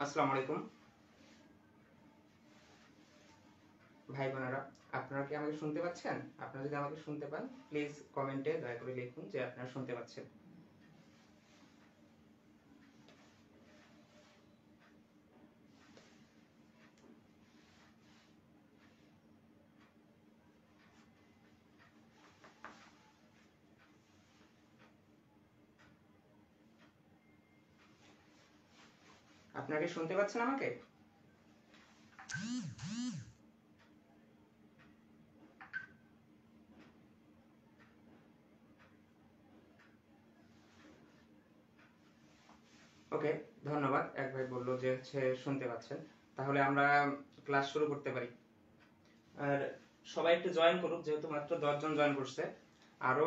আসসালামু আলাইকুম ভাই বোনেরা, আপনারা কি আমাকে শুনতে পাচ্ছেন? আপনারা যদি আমাকে শুনতে পান প্লিজ কমেন্টে দয়া করে লিখুন যে আপনারা শুনতে পাচ্ছেন। আপনারা কি শুনতে পাচ্ছেন আমাকে? ওকে, ধন্যবাদ। এক ভাই বলল যে শুনতে পাচ্ছেন। তাহলে আমরা ক্লাস শুরু করতে পারি। আর সবাই একটু জয়েন করুক, যেহেতু মাত্র 10 জন জয়েন করছে। আরো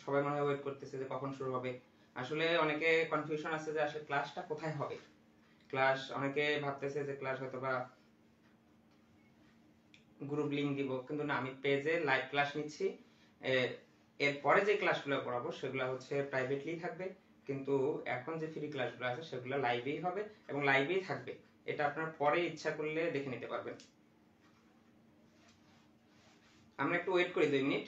সবাই মনে হয় ওয়েট করতেছে যে কখন শুরু হবে। আসলে অনেকে কনফিউশন আছে যে আসলে ক্লাসটা কোথায় হবে। ক্লাস অনেকে ভাবতেছে যে ক্লাস হয়তোবা গ্রুপ লিংক দিব, কিন্তু না, আমি পেজে লাইভ ক্লাস নিচ্ছি। এরপরে যে ক্লাসগুলো করাবো সেগুলো হচ্ছে প্রাইভেটলি থাকবে, কিন্তু এখন যে ফ্রি ক্লাসগুলো আছে সেগুলো লাইভেই হবে এবং লাইভেই থাকবে। এটা আপনার পরে ইচ্ছা করলে দেখে নিতে পারবেন। আমরা একটু ওয়েট করি 2 মিনিট।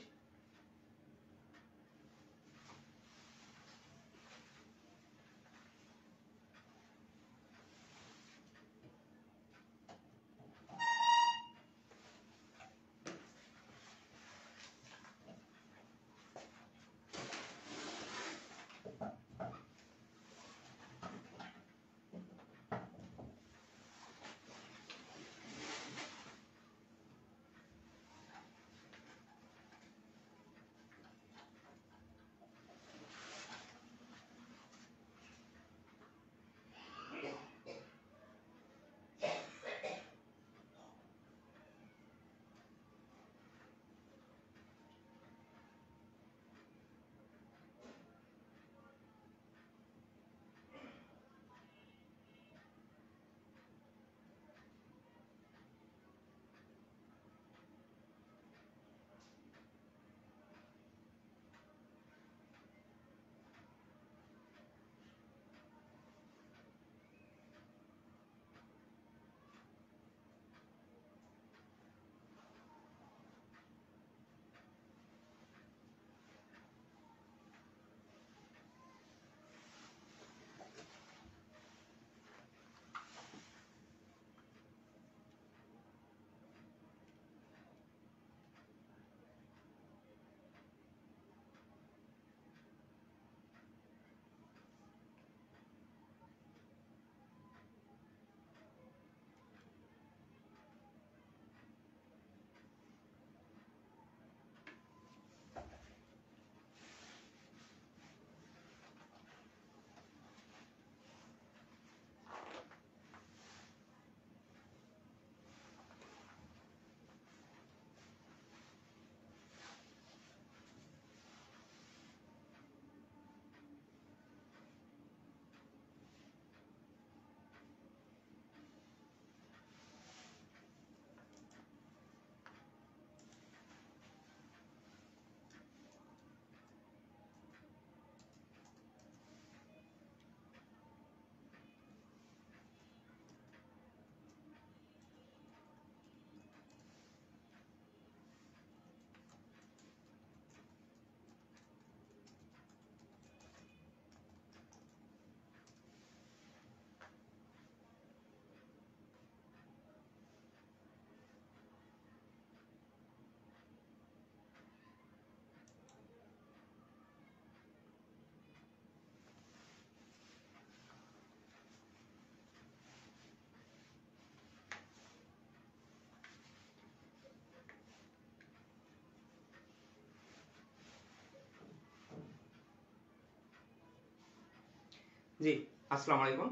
জি, আসসালামু আলাইকুম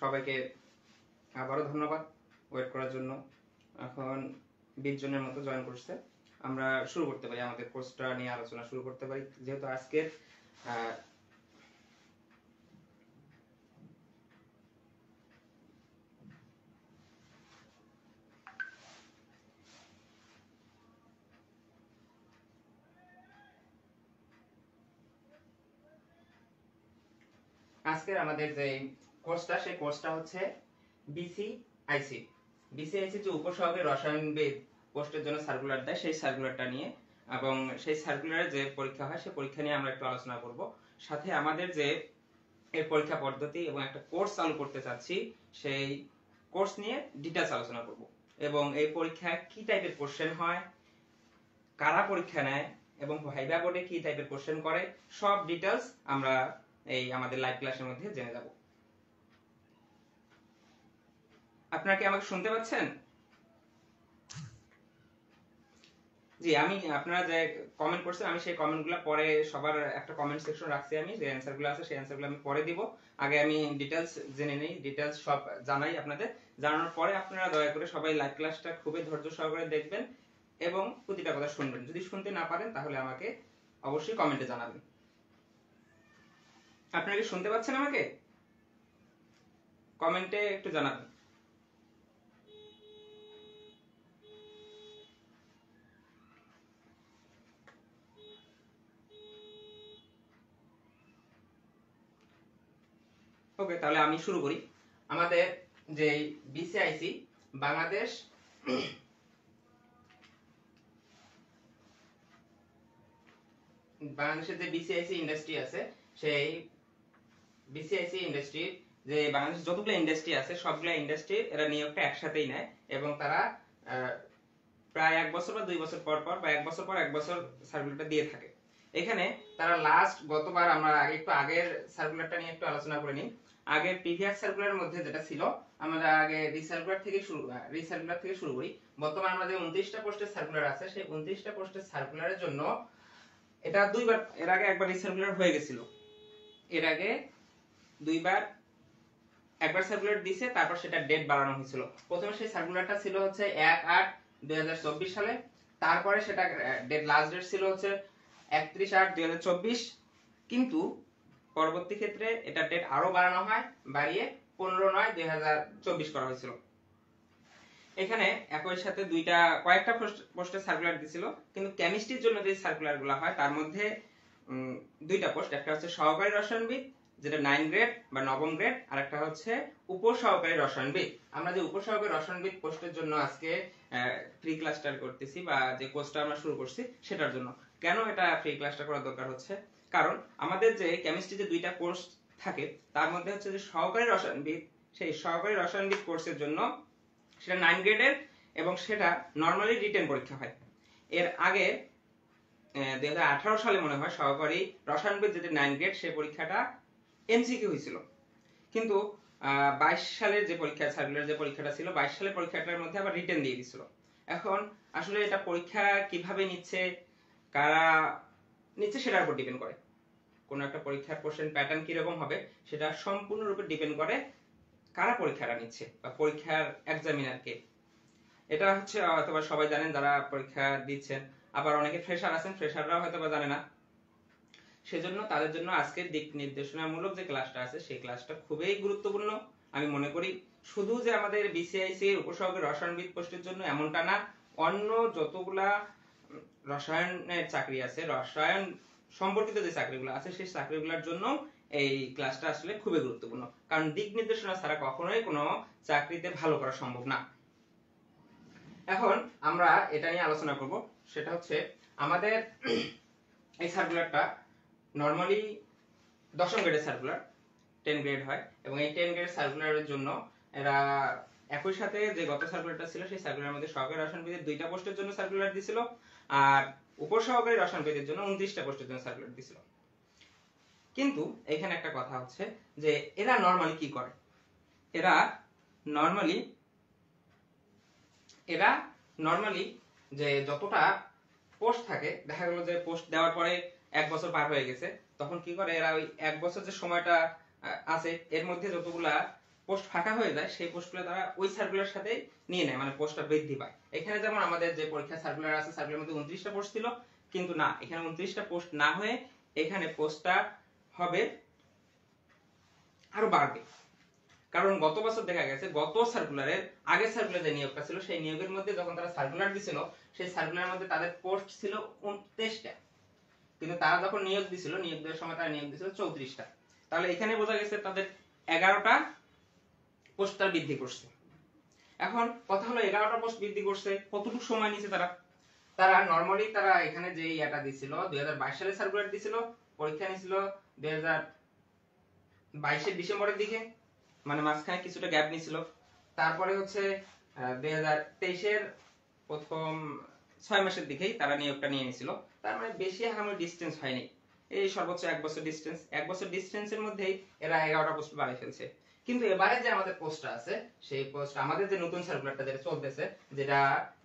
সবাইকে। আবারও ধন্যবাদ ওয়েট করার জন্য। এখন 20 জনের মতো জয়েন করছে। আমরা শুরু করতে পারি, আমাদের কোর্সটা নিয়ে আলোচনা শুরু করতে পারি। যেহেতু আজকের আমাদের যে কোর্সটা, সেই কোর্সটা হচ্ছে বিসিআইসি। বিসিআইসি যে উপসহকারী রসায়নবিদ পোস্টের জন্য সার্কুলার দেয়, সেই সার্কুলারটা নিয়ে এবং সেই সার্কুলারে যে পরীক্ষা হয় সেই পরীক্ষা নিয়ে আমরা একটু আলোচনা করব। সাথে আমাদের যে এই পরীক্ষা পদ্ধতি এবং একটা কোর্স চালু করতে চাচ্ছি, সেই কোর্স নিয়ে ডিটেইলস আলোচনা করব। এবং এই পরীক্ষায় কি টাইপের কোশ্চেন হয়, কারা পরীক্ষা নেয় এবং ভাইভা বোর্ডে কি টাইপের কোশ্চেন করে, সব ডিটেইলস আমরা এই আমাদের লাইভ ক্লাসের মধ্যে জেনে যাব। আপনারা কি আমাকে শুনতে পাচ্ছেন? জি, আমি আপনারা যে কমেন্ট করছেন, আমি সেই কমেন্টগুলো পরে সবার একটা কমেন্ট সেকশন রাখছি, আমি যে অ্যানসারগুলো আছে সেই অ্যানসারগুলো আমি পরে দিব। আগে আমি ডিটেইলস জেনে নেই, ডিটেইলস সব জানাই আপনাদের। জানানোর পরে আপনারা দয়া করে সবাই লাইভ ক্লাসটা খুবই ধৈর্য সহকারে দেখবেন এবং প্রতিটা কথা শুনবেন। যদি শুনতে না পারেন তাহলে আমাকে অবশ্যই কমেন্টে জানাবেন। আপনারা কি শুনতে পাচ্ছেন আমাকে? কমেন্টে একটু জানাবেন। ওকে, তাহলে আমি শুরু করি। আমাদের যে বিসিআইসি বাংলাদেশের যে বিসিআইসি ইন্ডাস্ট্রি আছে, সেই বিসিআইসি ইন্ডাস্ট্রি যে বাংলাদেশের যতগুলো ইন্ডাস্ট্রি আছে সবগুলো ইন্ডাস্ট্রি এরা নিয়োগটা একসাথেই নেয় এবং তারা প্রায় 1 বছর বা 2 বছর পর পর বা 1 বছর পর 1 বছর সার্কুলারটা দিয়ে থাকে। এখানে তারা লাস্ট গতবার আমরা একটু আগের সার্কুলারটা নিয়ে একটু আলোচনা করে নিই। আগের প্রিভিয়াস সার্কুলারের মধ্যে যেটা ছিল, আমরা আগে রিসার্কুলার থেকে শুরু করি। বর্তমানে আমাদের 29টা পোস্টের সার্কুলার আছে, সেই 29টা পোস্টের সার্কুলারের জন্য এটা দুইবার, এর আগে একবার রিসার্কুলার হয়ে গেছিল, এর আগে দুইবার, একবার সার্কুলার দিয়েছে, তারপর সেটা ডেট বাড়ানো হয়েছিল। প্রথমে সেই সার্কুলারটা ছিল হচ্ছে 1/8/2024 সালে, তারপরে সেটা ডেট লাস্ট ডেট ছিল হচ্ছে 31/8/2024, কিন্তু পরবর্তী ক্ষেত্রে এটা ডেট আরো বাড়ানো হয়, বাড়িয়ে 15/9/2024 করা হয়েছিল। এখানে একই সাথে কয়েকটা পোস্টের সার্কুলার দিছিল, কিন্তু কেমিস্ট্রির জন্য যে সার্কুলারগুলো হয় তার মধ্যে দুইটা পোস্ট, একটা হচ্ছে সহকারী রসায়নবিদ যেটা 9 গ্রেড বা নবম গ্রেড, আর একটা হচ্ছে উপসহকারী রসায়নবিদ। আমরা যে উপসহকারী রসায়নবিদ পোস্টের জন্য আজকে ফ্রি ক্লাসটা করতেছি বা যে কোর্সটা আমরা শুরু করছি সেটার জন্য। কেন এটা ফ্রি ক্লাসটা করার দরকার হচ্ছে? কারণ আমাদের যে কেমিস্ট্রিতে দুইটা কোর্স থাকে তার মধ্যে হচ্ছে যে সহকারী রসায়নবিদ, সেই সহকারী রসায়নবিদ কোর্সের জন্য সেটা 9 গ্রেডের এবং সেটা নরমালি রিটেন পরীক্ষা হয়। এর আগে 2018 সালে মনে হয় সহকারী রসায়নবিদ যেটা 9 গ্রেড সেই পরীক্ষাটা এমসিকিউ হয়েছিল, কিন্তু 22 সালের যে পরীক্ষা সার্কুলার যে পরীক্ষাটা ছিল 22 সালের পরীক্ষাটার মধ্যে আবার রিটেন দিয়ে দিছিল। এখন আসলে এটা পরীক্ষা কিভাবে নিচ্ছে, কারা নিচ্ছে সেটার উপর ডিপেন্ড করে। কোন একটা পরীক্ষার কোশ্চেন প্যাটার্ন কি রকম হবে সেটা সম্পূর্ণরূপে ডিপেন্ড করে কারা পরীক্ষাটা নিচ্ছে বা পরীক্ষার এক্সামিনার কে। এটা হচ্ছে হয়তোবা সবাই জানেন যারা পরীক্ষা দিচ্ছেন, আবার অনেকে ফ্রেশার আছেন, ফ্রেশাররাও হয়তোবা জানে না। সেজন্য তাদের জন্য আজকের দিক নির্দেশনামূলক যে ক্লাসটা আছে সেই ক্লাসটা খুবই গুরুত্বপূর্ণ আমি মনে করি। শুধু যে আমাদের বিসিআইসি এর উপসহকারী রসায়নবিদ পোস্টের জন্য এমনটা না, অন্য যতগুলা রসায়নের চাকরি আছে, রসায়ন সম্পর্কিত যে চাকরিগুলো আছে সেই চাকরিগুলোর জন্য এই ক্লাসটা আসলে খুবই গুরুত্বপূর্ণ, কারণ দিক নির্দেশনা ছাড়া কখনোই কোনো চাকরিতে ভালো করা সম্ভব না। এখন আমরা এটা নিয়ে আলোচনা করব, সেটা হচ্ছে আমাদের এই সার্কুলারটা নরমালি 10ম গ্রেডের সার্কুলার, 10 গ্রেড হয় এবং এই 10 গ্রেড সার্কুলারের জন্য এরা একই সাথে যে গত সার্কুলারটা ছিল সেই সার্কুলারের মধ্যে সহকারী রসায়নবিদের 2টা পোস্টের জন্য সার্কুলার দিছিল আর উপসহকারী রসায়নবিদের জন্য 29টা পোস্টের জন্য সার্কুলার দিছিল। কিন্তু এখানে একটা কথা হচ্ছে যে এরা নরমালি কি করে, এরা নরমালি যে যতটা পোস্ট থাকে, দেখা গেল যে পোস্ট দেওয়ার পরে 1 বছর পার হয়ে গেছে, তখন কি করে এরা ওই 1 বছর যে সময়টা আছে এর মধ্যে যতগুলা পোস্ট ফাঁকা হয়ে যায় সেই পোস্টগুলো তারা ওই সার্কুলার সাথে নিয়ে নেয়, মানে পোস্টটা বৃদ্ধি পায়। এখানে যেমন আমাদের যে পরীক্ষা সার্কুলার আছে সার্কুলারের মধ্যে 29টা পোস্ট ছিল, কিন্তু না, এখানে 29টা পোস্ট না হয়ে এখানে পোস্টটা হবে আরো বাড়বে। কারণ গত বছর দেখা গেছে গত সার্কুলারের আগের সার্কুলার যে নিয়োগটা ছিল সেই নিয়োগের মধ্যে যখন তারা সার্কুলার দিছিল সেই সার্কুলারের মধ্যে তাদের পোস্ট ছিল 29টা, কিন্তু তারা যখন নিয়োগ দিছিল নিয়োগ দেওয়ার সময় তারা নিয়োগ দিছিল 34টা। তাহলে এখানে বোঝা গেছে তাদের 11টা পোস্ট তারা বৃদ্ধি করছে। এখন কথা হলো 11টা পোস্ট বৃদ্ধি করছে, কতটুকু সময় নিয়েছে তারা? তারা নরমালি তারা এখানে যে ইয়াটা দিছিল 2022 সালে সার্কুলার দিছিল, পরীক্ষা নিছিল 2022 এর ডিসেম্বরের দিকে, মানে মাঝখানে কিছুটা গ্যাপ নিছিল। তারপরে হচ্ছে 2023 এর প্রথম 6 মাসের দিকেই তারা নিয়োগটা নিয়ে নিছিল। তার মানে বেশি আমার ডিসটেন্স হয়নি, এই সর্বোচ্চ 1 বছর ডিসটেন্স, 1 বছর ডিসটেন্সের মধ্যেই এরা 11টা পোস্ট বাড়িয়ে ফেলছে। কিন্তু এবারে যে আমাদের পোস্টটা আছে, সেই পোস্ট আমাদের যে নতুন সার্কুলারটা যেটা চলতেছে, যেটা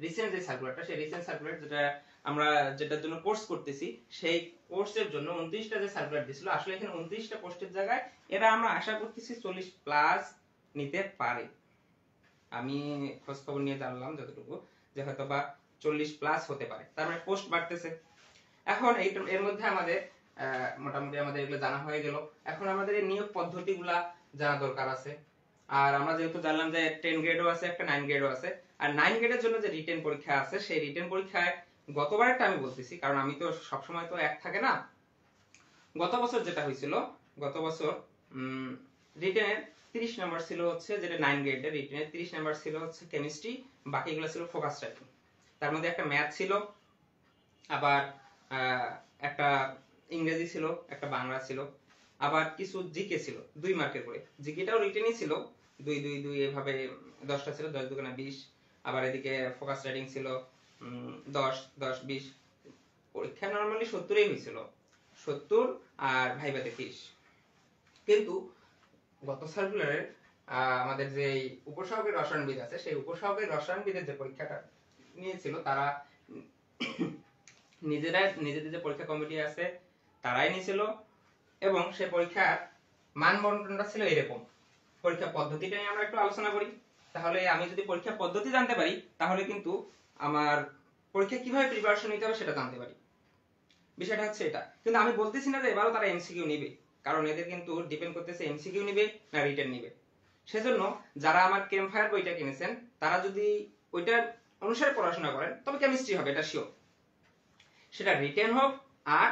রিসেন্ট যে সার্কুলারটা, সেই রিসেন্ট সার্কুলার যেটা আমরা যেটার জন্য কোর্স করতেছি, সেই কোর্সের জন্য 29টা যে সার্কুলার দিছিল, আসলে এখানে 29টা পোস্টের জায়গায় এরা আমরা আশা করতেছি 40 প্লাস নিতে পারে। আমি খোঁজ খবর নিয়ে জানলাম যতটুকু, যে হয়তো বা 40 প্লাস হতে পারে, তার মানে পোস্ট বাড়তেছে। এখন এর মধ্যে আমাদের মোটামুটি আমাদের এগুলো জানা হয়ে গেল। এখন আমাদের এই নিয়োগ পদ্ধতিগুলা জানা দরকার আছে। আর আমরা যেহেতু জানলাম যে 10 গ্রেডও আছে, একটা 9 গ্রেডও আছে, আর 9 গ্রেডের জন্য যে রিটেন পরীক্ষা আছে, সেই রিটেন পরীক্ষায় গতবারটা আমি বলতেছি, কারণ আমি তো সবসময় তো এক থাকে না। গত বছর যেটা হয়েছিল, গত বছর রিটেনের 30 নাম্বার ছিল হচ্ছে, যেটা 9 গ্রেডের রিটেনের 30 নাম্বার ছিল হচ্ছে কেমিস্ট্রি, বাকিগুলো ছিল ফোকাস রাইটিং। তার মধ্যে একটা ম্যাথ ছিল, আবার একটা ইংরেজি ছিল, একটা বাংলা ছিল, আবার কিছু জিকে ছিল 2 মার্কের করে। জিকেটাও রিটেনই ছিল 2 2 2, এভাবে 10টা ছিল, 10 2 20। আবার এদিকে ফোকাস রাইটিং ছিল 10 10 20। পরীক্ষা নরমালি 70ই হয়েছিল, 70 আর ভাইভাতে 30। কিন্তু গত সার্কুলারের আমাদের যে উপসহকারী রসায়নবিদ আছে, সেই উপসহকারী রসায়নবিদের যে পরীক্ষাটা নিয়েছিল, তারা নিজেদের যে পরীক্ষা কমিটি আছে তারাই নিয়েছিল, এবং সেই পরীক্ষার মান বন্টনটা ছিল এরকম। পরীক্ষা পদ্ধতিটা নিয়ে আমরা একটু আলোচনা করি। তাহলে আমি যদি পরীক্ষা পদ্ধতি জানতে পারি, তাহলে কিন্তু আমার পরীক্ষা কিভাবে প্রিপারেশন নিতে হবে সেটা জানতে পারি। বিষয়টা হচ্ছে এটা। কিন্তু আমি বলতেছি না যে এবারও তারা এমসিকিউ নিবে, কারণ এদের কিন্তু ডিপেন্ড করতেছে এমসিকিউ নিবে না রিটেন নিবে। সেজন্য যারা আমার ক্যাম্পফায়ার বইটা কিনেছেন, তারা যদি ওইটার অনুসারে পড়াশোনা করেন, তবে কেমিস্ট্রি হবে, এটা শিওর। সেটা রিটেন হোক আর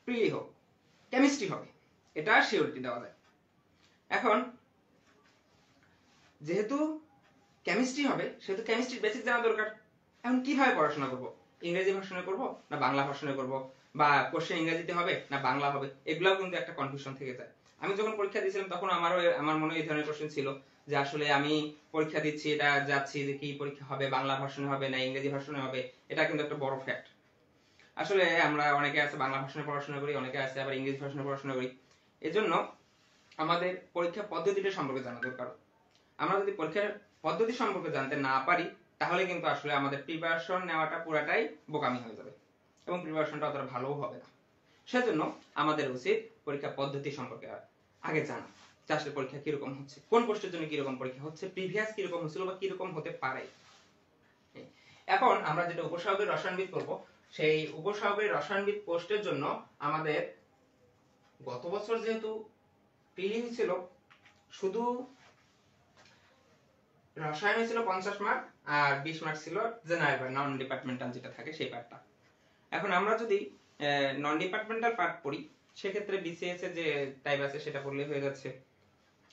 প্রিলি হোক, কেমিস্ট্রি হবে, এটা শিওরিটি দেওয়া যায়। এখন যেহেতু কেমিস্ট্রি হবে, সেহেতু কেমিস্ট্রির বেসিক জানা দরকার। এখন কিভাবে পড়াশোনা করব? ইংরেজি ভার্সনে করব না বাংলা ভার্সনে করব, বা কোশ্চেন ইংরেজিতে হবে না বাংলা হবে, এগুলাও কিন্তু একটা কনফিউশন থেকে যায়। আমি যখন পরীক্ষা দিয়েছিলাম, তখন আমার মনে এই ধরনের কোশ্চেন ছিল যে আসলে আমি পরীক্ষা দিচ্ছি, এটা যাচ্ছি যে কি পরীক্ষা হবে, বাংলা ভার্সনে হবে না ইংরেজি ভার্সনে হবে। এটা কিন্তু একটা বড় ফ্যাক্ট। আসলে আমরা অনেকে আছে বাংলা ভার্সনে পড়াশোনা করি, অনেকে আছে আবার ইংরেজি ভার্সনে পড়াশোনা করি। এজন্য আমাদের পরীক্ষা পদ্ধতিটা সম্পর্কে জানা দরকার। আমরা যদি পরীক্ষার পদ্ধতি সম্পর্কে জানতে না পারি, তাহলে কিন্তু আসলে আমাদের প্রিপারেশন নেওয়াটা পুরাটাই বোকামি হয়ে যাবে, এবং প্রিপারেশনটা অতটা ভালোও হবে না। সেজন্য আমাদের উচিত পরীক্ষা পদ্ধতি সম্পর্কে আগে জানা, যে আসলে পরীক্ষা কিরকম হচ্ছে, কোন পোস্টের জন্য কিরকম পরীক্ষা হচ্ছে, প্রিভিয়াস কিরকম হচ্ছিল বা কিরকম হতে পারে। এখন আমরা যেটা উপসহকারী রসায়নবিদ করব, সেই উপসহকারী রসায়নবিদ পোস্টের জন্য আমাদের গত বছর যেহেতু প্রিলিম ছিল, শুধু রসায়ন ছিল 50 মার্ক, আর 20 মার্ক ছিল জেনারেল বা নন ডিপার্টমেন্টাল যেটা থাকে সেই পার্টটা। এখন আমরা যদি নন ডিপার্টমেন্টাল পার্ট পড়ি, সেক্ষেত্রে বিসিএস এর যে টাইপ আছে সেটা পড়লে হয়ে যাচ্ছে।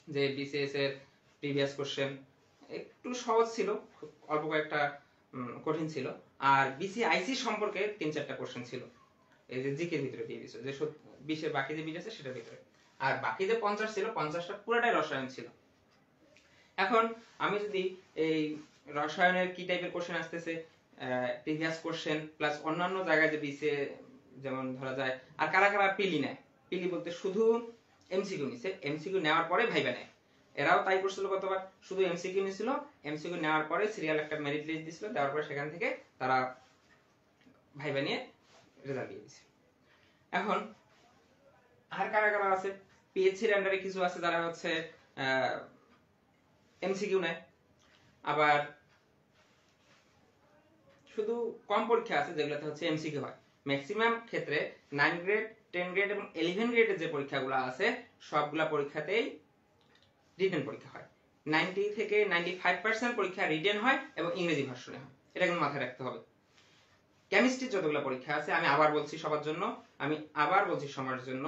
যে বিসিএস এর প্রিভিয়াস কোশ্চেন একটু সহজ ছিল, অল্প কয়েকটা কঠিন ছিল। আর বিসিআইসি সম্পর্কে 3-4টা কোশ্চেন ছিল, এই যে জিকের ভিতরে দিয়ে দিয়েছে, যে 20 এর বাকি যে 20 আছে সেটার ভিতরে। আর বাকি যে 50 ছিল, 50টা পুরোটাই রসায়ন ছিল। এখন আমি যদি এই রসায়নের কি টাইপের কোশ্চেন আসতেছে, প্রিভিয়াস কোশ্চেন প্লাস অন্যান্য জায়গায় যে বিসিএ, যেমন ধরা যায়, আর কারা কারা পিলি নেয়, পিলি বলতে শুধু এমসিকিউ নিছে, এমসিকিউ নেওয়ার পরে ভাইবা নেয়, এরাও তাই করছিল গতবার, শুধু এমসিকিউ নিছিল, এমসিকিউ নেওয়ার পরে সিরিয়াল একটা মেরিট লিস্ট দিছিল, দেওয়ার পরে সেখান থেকে তারা ভাইবা নিয়ে রেজাল্ট দিয়ে দিছে। এখন আর কারা কারা আছে, পিএইচসি এর আন্ডারে কিছু আছে যারা হচ্ছে এমসিকিউ নেয়, আবার শুধু কম পরীক্ষা আছে যেগুলোতে হচ্ছে এমসিকিউ হয়। ম্যাক্সিমাম ক্ষেত্রে 9 গ্রেড, 10 গ্রেড এবং 11 গ্রেডের যে পরীক্ষাগুলো আছে, সবগুলা পরীক্ষাতেই রিটেন পরীক্ষা হয়। 90 থেকে 95% পরীক্ষা রিটেন হয় এবং ইংরেজি ভার্সনে হয়, এটা কিন্তু মাথায় রাখতে হবে। কেমিস্ট্রির যতগুলো পরীক্ষা আছে, আমি আবার বলছি সবার জন্য,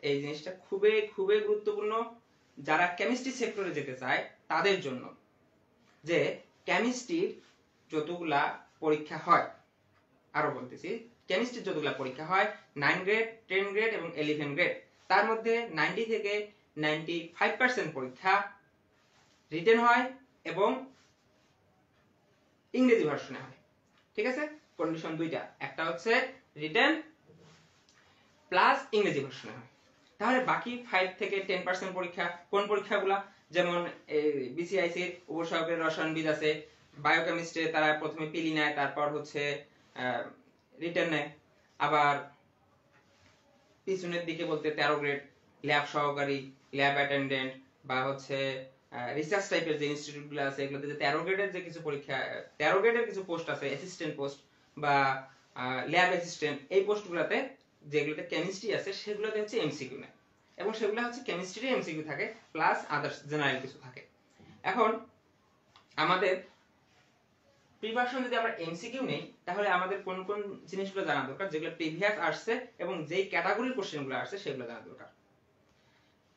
এই জিনিসটা খুবই খুবই গুরুত্বপূর্ণ। যারা কেমিস্ট্রি সেক্টরে যেতে চায় তাদের জন্য, যে কেমিস্ট্রির যতগুলা পরীক্ষা হয়, আরো বলতেছি, কেমিস্ট্রির যতগুলা পরীক্ষা হয় 9 গ্রেড, 10 গ্রেড এবং 11 গ্রেড, তার মধ্যে 90 থেকে 95% পরীক্ষা রিটেন হয় এবং ইংরেজি ভার্সনে হয়। ঠিক আছে, কন্ডিশন দুইটা, একটা হচ্ছে রিটেন প্লাস ইংরেজি ভার্সনে হয়। তাহলে বাকি 5 থেকে 10% পরীক্ষা কোন পরীক্ষাগুলা, যেমন বিসিআইসি উপসহকারী রসায়নবিদ আছে, বায়োকেমিস্ট্রি তারা প্রথমে পিলি নেয়, তারপর হচ্ছে রিটেন নেয়। আবার পিছনের দিকে বলতে 13 গ্রেড ল্যাব সহকারী, ল্যাব অ্যাটেন্ডেন্ট বা হচ্ছে রিসার্চ টাইপের যে ইনস্টিটিউটগুলো আছে, এগুলোতে যে 13 গ্রেডের যে কিছু পরীক্ষা, 13 গ্রেডের কিছু পোস্ট আছে, অ্যাসিস্ট্যান্ট পোস্ট বা ল্যাব অ্যাসিস্ট্যান্ট, এই পোস্টগুলোতে যেগুলোতে কেমিস্ট্রি আছে সেগুলোতে হচ্ছে এমসিকিউ নেয়, এবং সেগুলো হচ্ছে কেমিস্ট্রি এমসিকিউ থাকে প্লাস আদার্স জেনারেল কিছু থাকে। এখন আমাদের প্রিপারেশন যদি আমরা এমসিকিউ নেই, তাহলে আমাদের কোন কোন জিনিসগুলো জানা দরকার, যেগুলো প্রিভিয়াস আসছে এবং যেই ক্যাটাগরির কোশ্চেনগুলো আসছে সেগুলো জানা দরকার।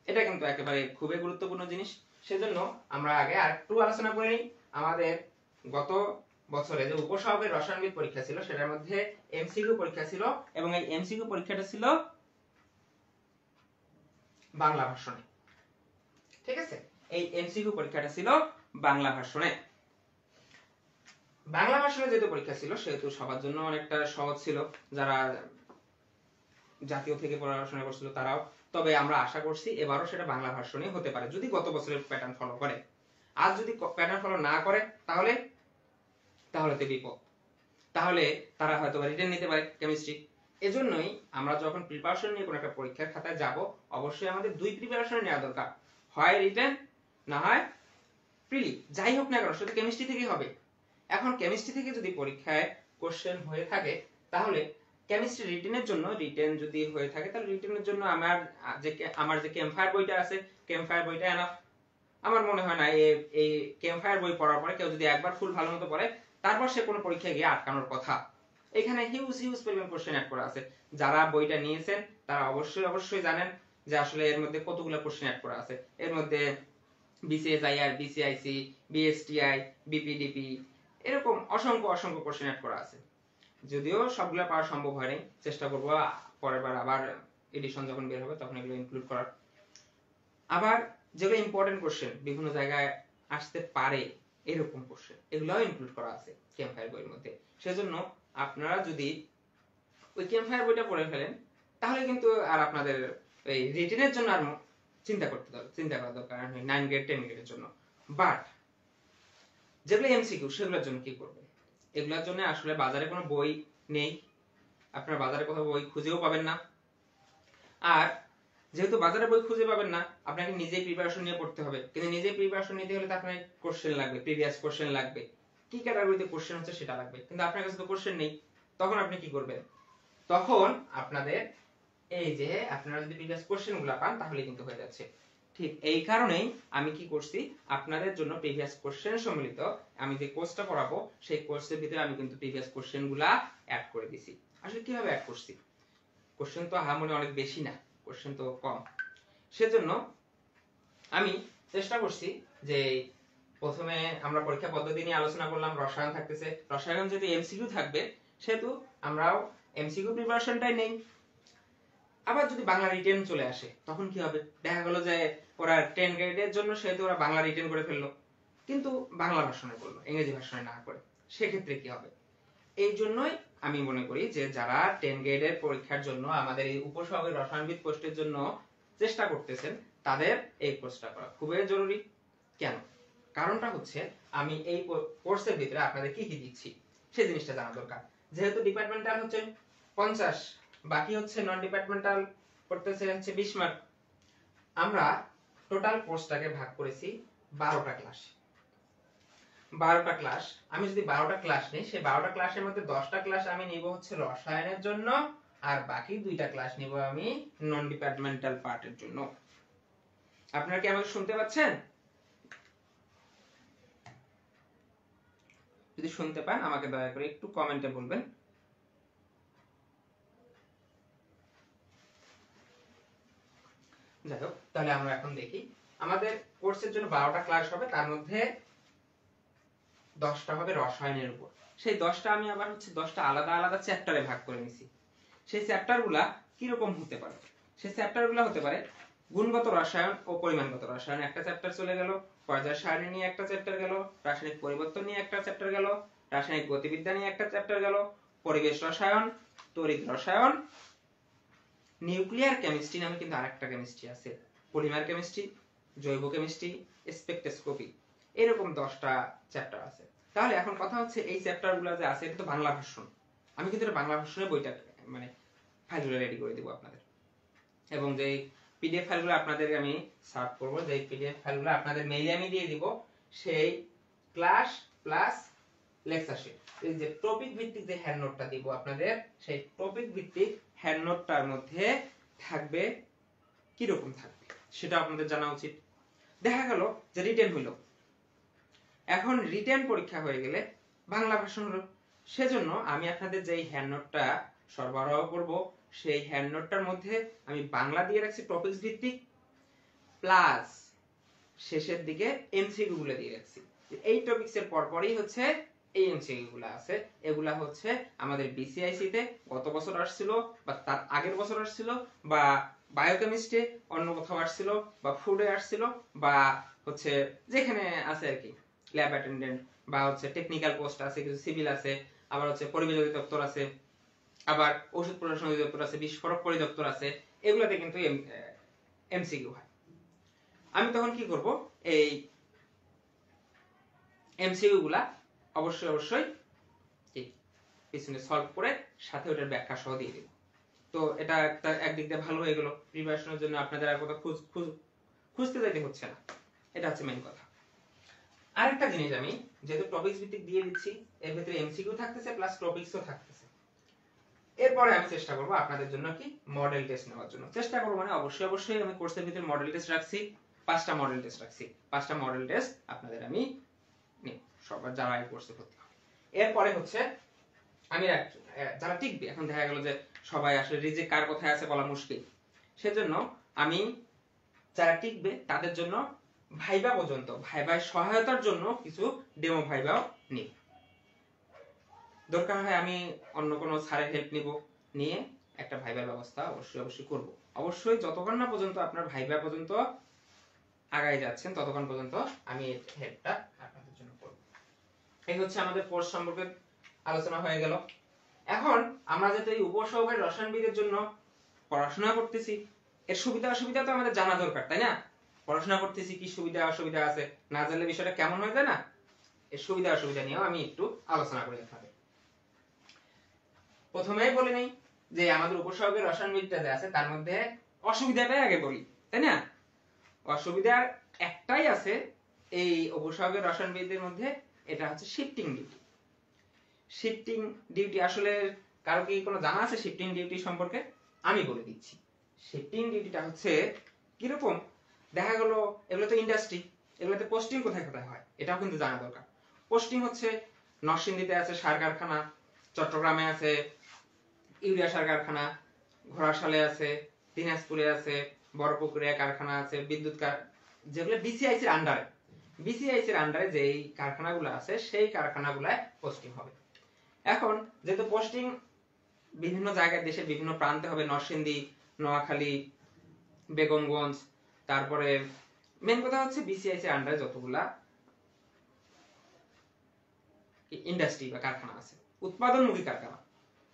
এটা কিন্তু একেবারে খুবই গুরুত্বপূর্ণ জিনিস। সেজন্য আমরা আগে আরেকটু আলোচনা করে নিই। আমাদের গত বছরে যে উপসহকারী রসায়নবিদ পরীক্ষা ছিল, সেটার মধ্যে এমসিকিউ পরীক্ষা ছিল, এবং এই এমসিকিউ পরীক্ষাটা ছিল বাংলা ভার্সনে। ঠিক আছে, এই এমসিকিউ পরীক্ষাটা ছিল বাংলা ভার্সনে। বাংলা ভার্সনে যেহেতু পরীক্ষা ছিল, সেহেতু সবার জন্য অনেকটা সহজ ছিল, যারা জাতীয় থেকে পড়াশোনা করছিল তারাও। তবে আমরা আশা করছি এবারও সেটা বাংলা ভার্সনে হতে পারে, যদি গত বছরের প্যাটার্ন ফলো করে। আর যদি প্যাটার্ন ফলো না করে, তাহলে তো বিপদ, তাহলে তারা হয়তো রিটেন নিতে পারে কেমিস্ট্রি। এজন্যই আমরা যখন প্রিপারেশন নিয়ে কোনো একটা পরীক্ষার খাতায় যাব, অবশ্যই আমাদের দুই প্রিপারেশন নেওয়া দরকার, হয় রিটেন না হয় প্রিলি, যাই হোক না কেন শুধু কেমিস্ট্রি থেকেই হবে। এখন কেমিস্ট্রি থেকে যদি পরীক্ষায় কোশ্চেন হয়ে থাকে, তাহলে কেমিস্ট্রি রিটেনের জন্য, রিটেন যদি হয়ে থাকে তাহলে রিটেনের জন্য আমার যে ক্যাম্পফায়ার বইটা আছে, ক্যাম্পফায়ার বইটা এনাফ। আমার মনে হয় না এই ক্যাম্পফায়ার বই পড়ার পরে কেউ যদি একবার ফুল ভালো মতো পড়ে, তারপর সে কোনো পরীক্ষায় গিয়ে আটকানোর কথা। এখানে হিউজ পরিমাণ কোশ্চেন অ্যাড করা আছে। যারা বইটা নিয়েছেন তারা অবশ্যই জানেন যে আসলে এর মধ্যে কতগুলো কোশ্চেন অ্যাড করা আছে। এর মধ্যে বিসিএসআইআর, বিসিআইসি, বিএসটিআই, বিপিডিপি, এরকম অসংখ্য কোশ্চেন অ্যাড করা আছে। যদিও সবগুলো পাওয়া সম্ভব হয়নি, চেষ্টা করব পরের বার আবার এডিশন যখন বের হবে তখন এগুলো ইনক্লুড করার। আবার যেগুলো ইম্পর্টেন্ট কোশ্চেন বিভিন্ন জায়গায় আসতে পারে এরকম কোশ্চেন, এগুলোও ইনক্লুড করা আছে ক্যাম্পফায়ার বইয়ের মধ্যে। সেজন্য আপনারা যদি ওই ক্যাম্পফায়ার বইটা পড়ে ফেলেন, তাহলে কিন্তু আর আপনাদের এই রিটেনের জন্য আর চিন্তা করার দরকার নেই 9 গ্রেড 10 গ্রেডের জন্য। বাট যেগুলো এমসিকিউ সেগুলোর জন্য কি করবেন? এগুলোর জন্য আসলে বাজারে কোনো বই নেই, আপনারা বাজারে কোথাও বই খুঁজেও পাবেন না। আর যেহেতু বাজারে বই খুঁজে পাবেন না, আপনাকে নিজেই প্রিপারেশন নিয়ে পড়তে হবে। কিন্তু নিজেই প্রিপারেশন নিতে হলে তো আপনার কোশ্চেন লাগবে, প্রিভিয়াস কোশ্চেন লাগবে, কি ক্যাটাগরিতে কোশ্চেন হচ্ছে সেটা লাগবে। কিন্তু আপনার কাছে তো কোশ্চেন নেই, তখন আপনি কি করবেন? তখন আপনাদের এই যে আপনারা যদি প্রিভিয়াস কোশ্চেনগুলো পান তাহলে কিন্তু হয়ে যাচ্ছে। ঠিক এই কারণেই আমি কি করছি, আপনাদের জন্য প্রিভিয়াস কোশ্চেন সম্মিলিত আমি যে কোর্সটা পড়াবো, সেই কোর্সের ভিতরে আমি কিন্তু প্রিভিয়াস কোশ্চেনগুলা অ্যাড করে দিছি। আসলে কিভাবে অ্যাড করছি? কোশ্চেন তো আহামরি অনেক বেশি না, কোশ্চেন তো কম। সেজন্য আমি চেষ্টা করছি যে প্রথমে আমরা পরীক্ষা পদ্ধতি নিয়ে আলোচনা করলাম, রসায়ন থাকতেছে, রসায়ন যদি এমসিকিউ থাকবে সেহেতু আমরাও এমসিকিউ প্রিপারেশনটাই নেই। আবার যদি বাংলা রিটেন চলে আসে তখন কি হবে? দেখা গেল যে ওরা 10 গ্রেডের জন্য সেহেতু ওরা বাংলা রিটেন করে ফেললো, কিন্তু বাংলা ভার্সনে করলো, ইংরেজি ভার্সনে না করে, সেক্ষেত্রে কি হবে? এই জন্যই আমি মনে করি যে যারা 10 গ্রেডের পরীক্ষার জন্য আমাদের এই উপসহকারী রসায়নবিদ পোস্টের জন্য চেষ্টা করতেছেন, তাদের এই কোর্সটা করা খুবই জরুরি। কেন? কারণটা হচ্ছে আমি এই কোর্সের ভিতরে আপনাদের কি কি দিচ্ছি সেই জিনিসটা জানা দরকার। যেহেতু ডিপার্টমেন্টাল হচ্ছে 50, বাকি হচ্ছে নন ডিপার্টমেন্টাল করতেছে হচ্ছে 20 মার্ক। আমরা টোটাল কোর্সটাকে ভাগ করেছি 12টা ক্লাস। 12টা ক্লাস, আমি যদি 12টা ক্লাস নেই, সেই 12টা ক্লাসের মধ্যে 10টা ক্লাস আমি নিব হচ্ছে রসায়নের জন্য, আর বাকি 2টা ক্লাস নিব আমি নন ডিপার্টমেন্টাল পার্টের জন্য। আপনারা কি আমাকে শুনতে পাচ্ছেন? যদি শুনতে পান আমাকে দয়া করে একটু কমেন্টে বলবেন। যাই হোক, তাহলে আমরা এখন দেখি আমাদের কোর্সের জন্য 12টা ক্লাস হবে, তার মধ্যে 10টা হবে রসায়নের উপর। সেই 10টা আমি আবার হচ্ছে 10টা আলাদা আলাদা চ্যাপ্টারে ভাগ করে নিছি। সেই চ্যাপ্টারগুলা কি রকম হতে পারে? সেই চ্যাপ্টারগুলো হতে পারে গুণগত রসায়ন ও পরিমাণগত রসায়ন একটা চ্যাপ্টার চলে গেল, পর্যায় সারণী নিয়ে একটা চ্যাপ্টার গেল, রাসায়নিক পরিবর্তন নিয়ে একটা চ্যাপ্টার গেল, রাসায়নিক গতিবিদ্যা নিয়ে একটা চ্যাপ্টার গেল, পরিবেশ রসায়ন, তড়িৎ রসায়ন, নিউক্লিয়ার কেমিস্ট্রি নামে কিন্তু আরেকটা কেমিস্ট্রি আছে, পলিমার কেমিস্ট্রি, জৈব কেমিস্ট্রি, স্পেকট্রোস্কোপি, এরকম 10টা চ্যাপ্টার আছে। তাহলে এখন কথা হচ্ছে এই চ্যাপ্টারগুলো যে আছে এটা তো বাংলা ভার্সন, আমি কিন্তু এটা বাংলা ভার্সনে বইটা মানে ফাইলগুলো রেডি করে দিব আপনাদের, এবং যে পিডিএফ ফাইলগুলো আপনাদের আমি সার্ভ করব, যে পিডিএফ ফাইলগুলো আপনাদের মেইলে আমি দিয়ে দিব, সেই ক্লাস প্লাস লেকচার শিট, এই যে টপিক ভিত্তিক যে হ্যান্ড নোটটা দিব আপনাদের, সেই টপিক ভিত্তিক হ্যান্ড নোটটার মধ্যে থাকবে কি রকম থাকবে সেটা আপনাদের জানা উচিত। দেখা গেল যে রিটেন হইল, এখন রিটেন পরীক্ষা হয়ে গেলে বাংলা ভার্সন হলো, সেজন্য আমি আপনাদের যে হ্যান্ড নোটটা সরবরাহ করব, সেই হ্যান্ড নোটটার মধ্যে আমি বাংলা দিয়ে রাখছি টপিকস ভিত্তিক, প্লাস শেষের দিকে এমসিকিউ গুলো দিয়ে রাখছি। এই টপিকসের পরপরই হচ্ছে এই এমসিকিউ গুলো আছে, এগুলা হচ্ছে আমাদের বিসিআইসি তে গত বছর আসছিল, বা তার আগের বছর আসছিল, বা বায়োকেমিস্ট্রি অন্য কোথাও আসছিল, বা ফুডে আসছিল, বা হচ্ছে যেখানে আছে আর কি, ল্যাব অ্যাটেন্ডেন্ট, বা হচ্ছে টেকনিক্যাল পোস্ট আছে, কিছু সিভিল আছে, আবার হচ্ছে পরিবেশ অধিদপ্তর আছে, আবার ওষুধ প্রশাসন অধিদপ্তর আছে, বিস্ফোরক পরিদপ্তর আছে, এগুলাতে কিন্তু এমসিকিউ হয়। আমি তখন কি করব, এই এমসিকিউ গুলা অবশ্যই অবশ্যই পিছনে সলভ করে সাথে ওটার ব্যাখ্যা সহ দিয়ে দেব। তো এটা একটা একদিক দিয়ে ভালো হয়ে গেল, প্রিপারেশনের জন্য আপনাদের আর কোথাও খুঁজতে যাইতে হচ্ছে না, এটা হচ্ছে মেইন কথা। আরেকটা জিনিস, আমি যেহেতু টপিকস ভিত্তিক দিয়ে দিচ্ছি, এর ভিতরে এমসিকিউ থাকতেছে প্লাস টপিকসও থাকতেছে, এরপরে আমি চেষ্টা করব আপনাদের জন্য কি মডেল টেস্ট নেওয়ার জন্য চেষ্টা করব, মানে অবশ্যই অবশ্যই আমি কোর্সের ভিতরে মডেল টেস্ট রাখছি, 5টা মডেল টেস্ট রাখছি, 5টা মডেল টেস্ট আপনাদের আমি নিব, সবার যারা এই কোর্সে ভর্তি হবে। এরপরে হচ্ছে আমি যারা টিকবে, এখন দেখা গেল যে সবাই আসলে রিজেক্ট কার কোথায় আছে বলা মুশকিল, সেজন্য আমি যারা টিকবে তাদের জন্য ভাইবা পর্যন্ত, ভাইবার সহায়তার জন্য কিছু ডেমো ভাইবাও নিব, দরকার হয় আমি অন্য কোনো স্যারের হেল্প নিব, নিয়ে একটা ভাইবার ব্যবস্থা অবশ্যই অবশ্যই করব। অবশ্যই যতক্ষণ না পর্যন্ত আপনার ভাইবা পর্যন্ত আগায় যাচ্ছেন ততক্ষণ পর্যন্ত আমি এই হেল্পটা আপনাদের জন্য করব। এই হচ্ছে আমাদের কোর্স সম্পর্কে আলোচনা হয়ে গেল। এখন আমরা যেহেতু এই উপসহকারী রসায়নবিদের জন্য পড়াশোনা করতেছি, এর সুবিধা অসুবিধা তো আমাদের জানা দরকার, তাই না? পড়াশোনা করতেছি, কি সুবিধা অসুবিধা আছে, না জানলে বিষয়টা কেমন হয়ে যায় না? এর সুবিধা অসুবিধা নিয়েও আমি একটু আলোচনা করি আপনাদের। প্রথমেই বলে নেই যে আমাদের উপসহকারী রসায়নবিদটা যে আছে তার মধ্যে অসুবিধাটাই আগে বলি, তাই না? অসুবিধা একটাই আছে এই উপসহকারী রসায়নবিদদের মধ্যে, এটা হচ্ছে শিফটিং ডিউটি। শিফটিং ডিউটি আসলে কারো কি কোনো জানা আছে শিফটিং ডিউটি সম্পর্কে? আমি বলে দিচ্ছি। শিফটিং ডিউটিটা হচ্ছে কিরকম, দেখা গেল এগুলো তো ইন্ডাস্ট্রি, এগুলোতে পোস্টিং কোথায় কোথায় হয় এটাও কিন্তু জানা দরকার। পোস্টিং হচ্ছে নরসিংদীতে আছে সার কারখানা, চট্টগ্রামে আছে ইউরিয়া সার কারখানা, ঘোড়াশালে আছে, দিনাজপুরে আছে, বড়পুকুরে কারখানা আছে, বিদ্যুৎ যেগুলো বিসিআইসির আন্ডারে, বিসিআইসির আন্ডারে যেই কারখানাগুলো আছে সেই কারখানাগুলায় পোস্টিং হবে। এখন যেহেতু পোস্টিং বিভিন্ন জায়গায় দেশের বিভিন্ন প্রান্তে হবে, নরসিংদী, নোয়াখালী, বেগমগঞ্জ, তারপরে মেন কথা হচ্ছে বিসিআইসির আন্ডারে যতগুলা ইন্ডাস্ট্রি বা কারখানা আছে, উৎপাদনমুখী কারখানা,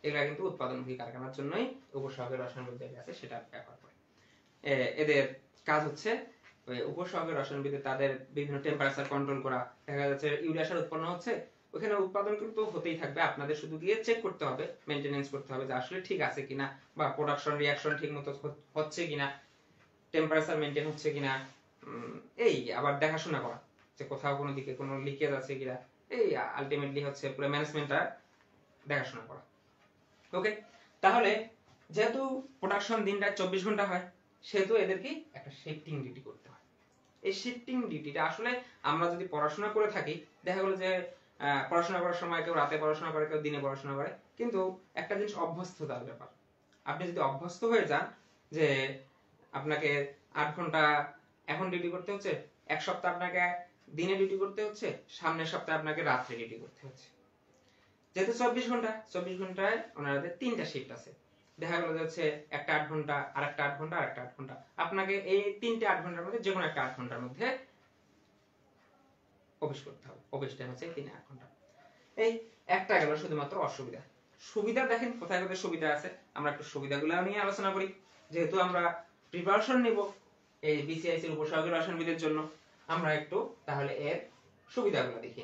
এগুলা কিন্তু উৎপাদনমুখী কারখানার জন্যই উপসহকারী রসায়নবিদ আছে সেটা ব্যবহার করে। এদের কাজ হচ্ছে উপসহকারী রসায়নবিদে তাদের বিভিন্ন টেম্পারেচার কন্ট্রোল করা, দেখা যাচ্ছে ইউরিয়া সার উৎপন্ন হচ্ছে, ওখানে উৎপাদন কিন্তু হতেই থাকবে, আপনাদের শুধু গিয়ে চেক করতে হবে, মেইনটেনেন্স করতে হবে যে আসলে ঠিক আছে কিনা, বা প্রোডাকশন রিঅ্যাকশন ঠিকমতো হচ্ছে কিনা, টেম্পারেচার মেইনটেইন হচ্ছে কিনা, এই আবার দেখাশোনা করা যে কোথাও কোনো দিকে কোনো লিকেজ আছে কিনা, এই আলটিমেটলি হচ্ছে পুরো ম্যানেজমেন্টটা দেখাশোনা করা। ওকে, তাহলে যেহেতু প্রোডাকশন দিনটা 24 ঘন্টা হয়, সেহেতু এদেরকে একটা শিফটিং ডিউটি করতে হয়। এই শিফটিং ডিউটিটা আসলে আমরা যদি পড়াশোনা করে থাকি, দেখা গেল যে পড়াশোনা করার সময় কেউ রাতে পড়াশোনা করে, কেউ দিনে পড়াশোনা করে, কিন্তু একটা জিনিস অভ্যস্ততার ব্যাপার। আপনি যদি অভ্যস্ত হয়ে যান যে আপনাকে 8 ঘন্টা এখন ডিউটি করতে হচ্ছে, এক সপ্তাহ আপনাকে দিনে ডিউটি করতে হচ্ছে, সামনের সপ্তাহে আপনাকে রাত্রে ডিউটি করতে হচ্ছে। যেহেতু 24 ঘন্টা, 24 ঘন্টায় ওনাদের 3টা শিফট আছে। দেখা গেল যে হচ্ছে একটা 8 ঘন্টা, আরেকটা 8 ঘন্টা, আরেকটা 8 ঘন্টা। আপনাকে এই 3টে 8 ঘন্টার মধ্যে যে কোনো একটা 8 ঘন্টার মধ্যে অফিস করতে হবে। অফিস টাইম হচ্ছে 3 8 ঘন্টা। এই একটা গেল শুধুমাত্র অসুবিধা। সুবিধা দেখেন কোথায় কোথায় সুবিধা আছে, আমরা একটু সুবিধাগুলো নিয়ে আলোচনা করি। যেহেতু আমরা প্রিপারেশন নিব এই বিসিআইসি এর উপসহকারী রসায়নবিদের জন্য, আমরা একটু তাহলে এর সুবিধাগুলো দেখি।